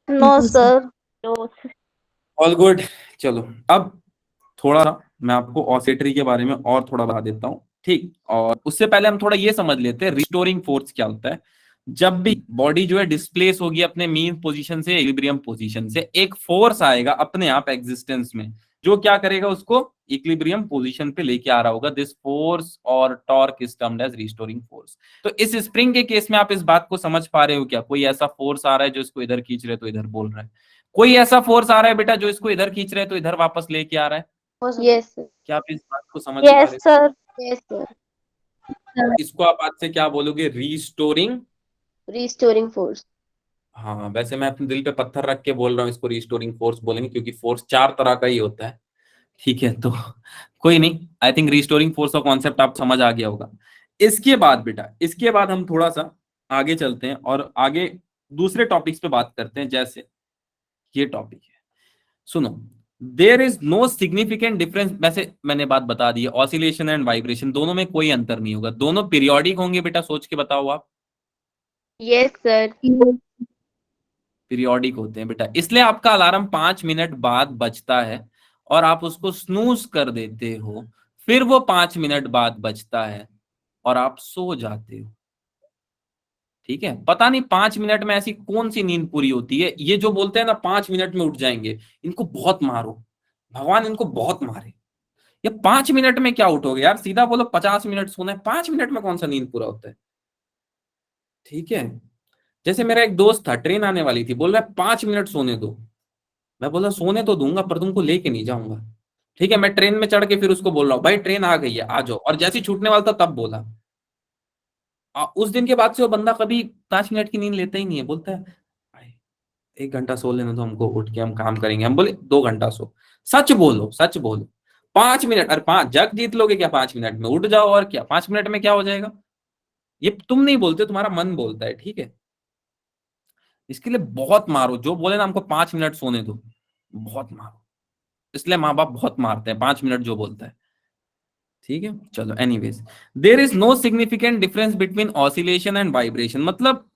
No, No, sir. sir. No. All good. चलो, अब थोड़ा सा मैं आपको ऑसिलेटरी के बारे में और थोड़ा बता देता हूँ, ठीक, और उससे पहले हम थोड़ा ये समझ लेते हैं रिस्टोरिंग फोर्स क्या होता है। जब भी बॉडी जो है डिस्प्लेस होगी अपने मीन पोजीशन से इक्विलिब्रियम पोजीशन से, एक फोर्स आएगा अपने आप एग्जिस्टेंस में, जो क्या करेगा, उसको इक्विलिब्रियम पोजीशन पे लेके आ रहा होगा। दिस फोर्स और torque is termed as restoring force. तो इस स्प्रिंग के केस में आप इस बात को समझ पा रहे हो क्या, कोई ऐसा फोर्स आ रहा है जो इसको इधर खींच रहे तो इधर बोल रहा है, कोई ऐसा फोर्स आ रहा है बेटा जो इसको इधर खींच रहे तो इधर वापस लेके आ रहा है। Yes sir. क्या आप इस बात को समझ पा Yes, रहे sir. Yes sir. हो? इसको आप आज से क्या बोलोगे, रीस्टोरिंग। Restoring force. हाँ, वैसे मैं अपने दिल पे पत्थर रख के बोल रहा हूँ, इसको रीस्टोरिंग फोर्स बोलेंगे, क्योंकि फोर्स 4 तरह का ही होता है। ठीक है, तो कोई नहीं, आई थिंक रीस्टोरिंग फोर्स का कॉन्सेप्ट आप समझ आ गया होगा। इसके बाद बेटा, इसके बाद हम थोड़ा सा आगे चलते हैं और आगे दूसरे टॉपिक्स पे बात करते हैं, जैसे ये टॉपिक है, सुनो। There is no significant difference, वैसे मैंने बात बता दी है, ऑसिलेशन एंड वाइब्रेशन दोनों में कोई अंतर नहीं होगा, दोनों पीरियोडिक होंगे बेटा, सोच के बताओ आप। Yes sir. पीरियोडिक होते हैं बेटा, इसलिए आपका अलार्म 5 मिनट बाद बजता है और आप उसको स्नूज कर देते हो, फिर वो 5 मिनट बाद बजता है और आप सो जाते हो। ठीक है, पता नहीं 5 मिनट में ऐसी कौन सी नींद पूरी होती है, ये जो बोलते हैं ना 5 मिनट में उठ जाएंगे, इनको बहुत मारो, भगवान इनको बहुत मारे। ये 5 मिनट में क्या उठोगे यार, सीधा बोलो 50 मिनट सोना है, 5 मिनट में कौन सा नींद पूरा होता है। ठीक है, जैसे मेरा एक दोस्त था, ट्रेन आने वाली थी, बोल रहा है 5 मिनट सोने दो। मैं बोला सोने तो दूंगा पर तुमको लेके नहीं जाऊंगा। ठीक है, मैं ट्रेन में चढ़ के फिर उसको बोल रहा हूँ भाई ट्रेन आ गई है आ जाओ, और जैसे ही छूटने वाला था तब बोला। उस दिन के बाद से वो बंदा कभी 5 मिनट की नींद लेता ही नहीं है, बोलता है भाई 1 घंटा सो लेना तो हमको, उठ के हम काम करेंगे। हम बोले 2 घंटा सो। सच बोलो सच बोलो, 5 मिनट, अरे 5 जग जीत लोगे क्या 5 मिनट में, उठ जाओ, और क्या 5 मिनट में क्या हो जाएगा। ये तुम नहीं बोलते, तुम्हारा मन बोलता है। ठीक है, इसके लिए बहुत मारो, जो बोले ना हमको 5 मिनट सोने दो, बहुत मारो, इसलिए माँ बाप बहुत मारते हैं 5 मिनट जो बोलता है। ठीक है, चलो, anyways, there is no significant difference between oscillation and vibration, मतलब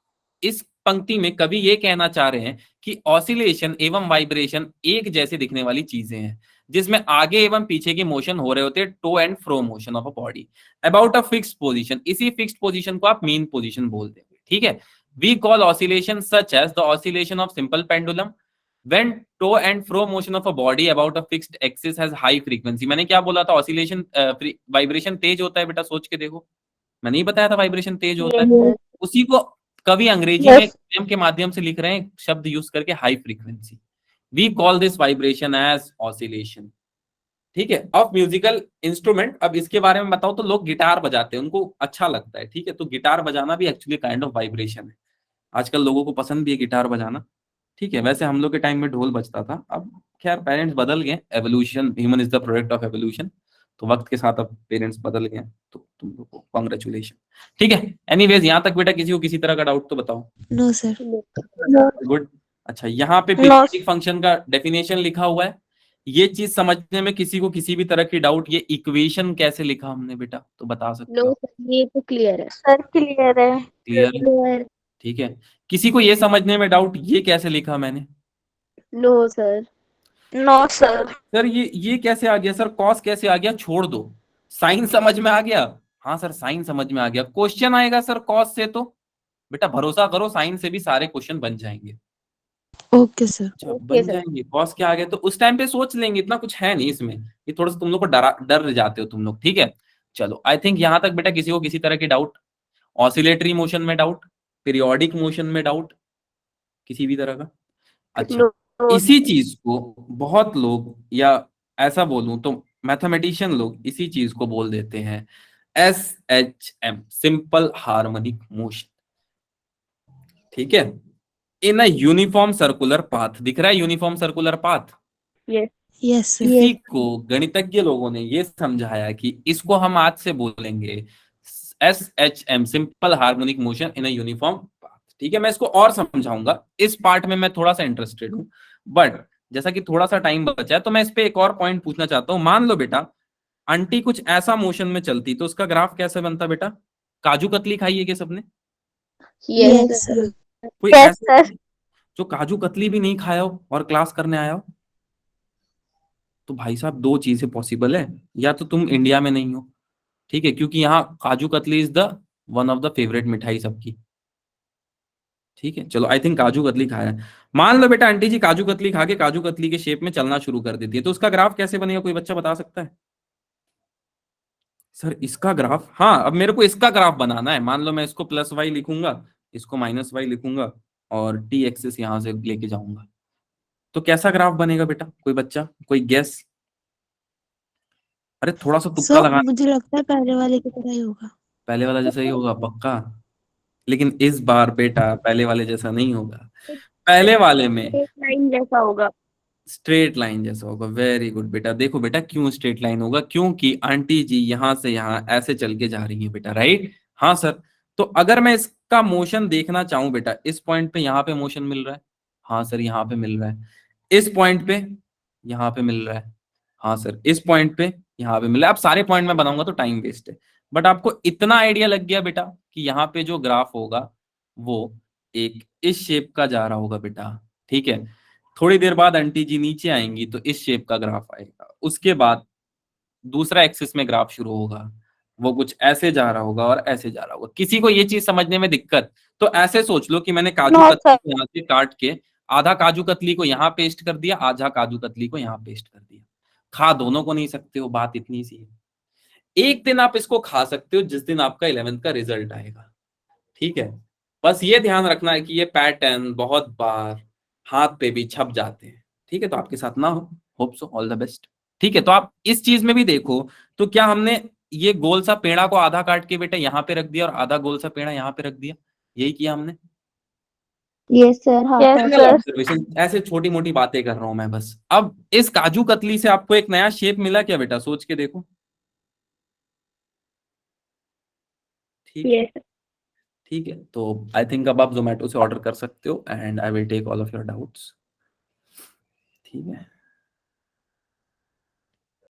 इस पंक्ति में कवि ये कहना चाह रहे हैं कि ऑसिलेशन एवं वाइब्रेशन एक जैसे दिखने वाली चीजें हैं, जिसमें आगे एवं पीछे के मोशन हो रहे होते हैं, to and fro motion of a body about a fixed position. इसी फिक्स्ड पोजीशन को आप मीन पोजीशन बोल देंगे। ठीक है, we call oscillation such as the oscillation of simple pendulum, When to and fro motion of a body about a fixed axis has high frequency, मैंने क्या बोला था? ऑसिलेशन वाइब्रेशन तेज होता है बेटा, सोच के देखो, मैंने ही बताया था वाइब्रेशन तेज होता है। Yes, उसी को कवि अंग्रेजी Yes. में एम के माध्यम से लिख रहे हैं, शब्द यूज करके, high frequency. We call this vibration as oscillation. ठीक है, ऑफ म्यूजिकल इंस्ट्रूमेंट। अब इसके बारे में बताओ तो लोग गिटार बजाते हैं, उनको अच्छा लगता है, ठीक है, तो गिटार बजाना भी एक्चुअली काइंड ऑफ वाइब्रेशन है। आजकल लोगों को पसंद भी है गिटार बजाना, ठीक है। वैसे हम लोग के टाइम में ढोल बजता था, अब खैर पेरेंट्स बदल गए, evolution, human is the product of evolution, तो वक्त के साथ अब पेरेंट्स बदल गए, तो तुम लोग को कॉन्ग्रेचुलेशन, ठीक है। एनीवेज, यहाँ तक बेटा किसी को किसी तरह का डाउट तो बताओ। No, sir. No. गुड। अच्छा, यहाँ पे No. पीरियोडिक फंक्शन का डेफिनेशन लिखा हुआ है। ये चीज समझने में किसी को किसी भी तरह की डाउट, ये इक्वेशन कैसे लिखा हमने बेटा, तो बता सकते no, हो? sir, ये तो क्लियर है। सर क्लियर है। क्लियर है, Clear. ठीक है। किसी को ये समझने में डाउट, ये कैसे लिखा मैंने? No, sir. No sir. Sir ये कैसे आ गया सर, कॉस कैसे आ गया? छोड़ दो, साइन समझ में आ गया? हाँ सर, साइन समझ में आ गया। क्वेश्चन आएगा सर कॉस से, तो बेटा भरोसा करो, साइन से भी सारे क्वेश्चन बन जाएंगे। Okay, sir. अच्छा, Okay, बन sir. जाएंगे। कॉस क्या आ गया तो उस टाइम पे सोच लेंगे, इतना कुछ है नहीं इसमें, ये थोड़ा सा तुम लोग को डर जाते हो तुम लोग, ठीक है। चलो, आई थिंक यहाँ तक बेटा किसी को किसी तरह की डाउट, ऑसिलेटरी मोशन में डाउट, पीरियोडिक मोशन में डाउट, किसी भी तरह का? अच्छा, No. इसी चीज को बहुत लोग, या ऐसा बोलूं तो मैथमेटिशियन लोग इसी चीज को बोल देते हैं SHM, सिंपल हार्मोनिक मोशन, ठीक है। इन अ यूनिफॉर्म सर्कुलर पाथ, दिख रहा है uniform circular path? Yes. Yes, sir. इसी को गणितज्ञ लोगों ने ये समझाया कि इसको हम आज से बोलेंगे SHM, simple harmonic motion in a uniform path, ठीक है। मैं इसको और समझाऊंगा, इस पार्ट में मैं थोड़ा सा इंटरेस्टेड हूं, बट जैसा कि थोड़ा सा टाइम बचा है तो मैं इस पे एक और पॉइंट पूछना चाहता हूं। मान लो बेटा आंटी कुछ ऐसा मोशन में चलती, तो उसका ग्राफ कैसे बनता बेटा? काजू कतली खाई है क्या सबने? Yes, Yes, sir. sir. कोई Yes, ऐसा sir. जो काजू कतली भी नहीं खाया हो और क्लास करने आया हो? तो भाई साहब, दो चीजें पॉसिबल है, या तो तुम इंडिया में नहीं हो, ठीक है, क्योंकि यहाँ kaju katli is the one of the favourite मिठाई सबकी, ठीक है। चलो, आई थिंक काजू कतली खाया है। मान लो बेटा आंटी जी काजू कतली खा के काजू कतली के शेप में चलना शुरू कर देती है, तो उसका ग्राफ कैसे बनेगा, कोई बच्चा बता सकता है? सर इसका ग्राफ, हाँ, अब मेरे को इसका ग्राफ बनाना है। मान लो मैं इसको +y लिखूंगा, इसको -y लिखूंगा, और t एक्सिस यहां से लेके जाऊंगा, तो कैसा ग्राफ बनेगा बेटा? कोई बच्चा, कोई गेस? अरे थोड़ा सा तुक्का So, लगा। मुझे लगता है पहले वाले की तरह ही होगा. पहले वाला जैसा ही होगा पक्का, लेकिन इस बार बेटा पहले वाले जैसा नहीं होगा। पहले वाले में एक लाइन जैसा होगा। स्ट्रेट लाइन जैसा होगा। वेरी गुड बेटा। देखो बेटा, क्यों स्ट्रेट लाइन होगा? क्योंकि आंटी जी यहां से यहां ऐसे चल के जा रही है बेटा, राइट? हाँ सर। तो अगर मैं इसका मोशन देखना चाहूं बेटा, इस पॉइंट पे यहाँ पे मोशन मिल रहा है, हाँ सर यहाँ पे मिल रहा है। इस पॉइंट पे यहाँ पे मिल रहा है, हाँ सर। इस पॉइंट पे यहाँ पे मिल रहा है। अब सारे पॉइंट में बनाऊंगा तो टाइम वेस्ट है, बट आपको इतना आइडिया लग गया बेटा कि यहाँ पे जो ग्राफ होगा वो एक इस शेप का जा रहा होगा बेटा, ठीक है। थोड़ी देर बाद आंटी जी नीचे आएंगी तो इस शेप का ग्राफ आएगा, उसके बाद दूसरा एक्सिस में ग्राफ शुरू होगा, वो कुछ ऐसे जा रहा होगा और ऐसे जा रहा होगा। किसी को ये चीज समझने में दिक्कत, तो ऐसे सोच लो कि मैंने काजू No, कतली sir. को यहाँ से काट के आधा काजू कतली को यहाँ पेस्ट कर दिया, आधा काजू कतली को यहाँ पेस्ट कर दिया। खा दोनों को नहीं सकते हो, बात इतनी सी है। एक दिन आप इसको खा सकते हो जिस दिन आपका 11th का रिजल्ट आएगा, ठीक है। बस ये ध्यान रखना है कि ये पैटर्न बहुत बार हाथ पे भी छप जाते हैं, ठीक है, तो आपके साथ ना हो। Hope so, all the best, ठीक है। तो आप इस चीज में भी देखो, तो क्या हमने ये गोल सा पेड़ा को आधा काट के बेटा यहाँ पे रख दिया और आधा गोल सा पेड़ा यहाँ पे रख दिया, यही किया हमने? Yes, sir. हाँ, Yes, sir. sir. ऑब्जर्वेशन, ऐसे छोटी मोटी बातें कर रहा हूं मैं बस। अब इस काजू कतली से आपको एक नया शेप मिला क्या बेटा? सोच के देखो, ठीक है। Yes, sir. ठीक है, तो आई थिंक अब आप जोमेटो से ऑर्डर कर सकते हो, and I will take all of your doubts, ठीक है।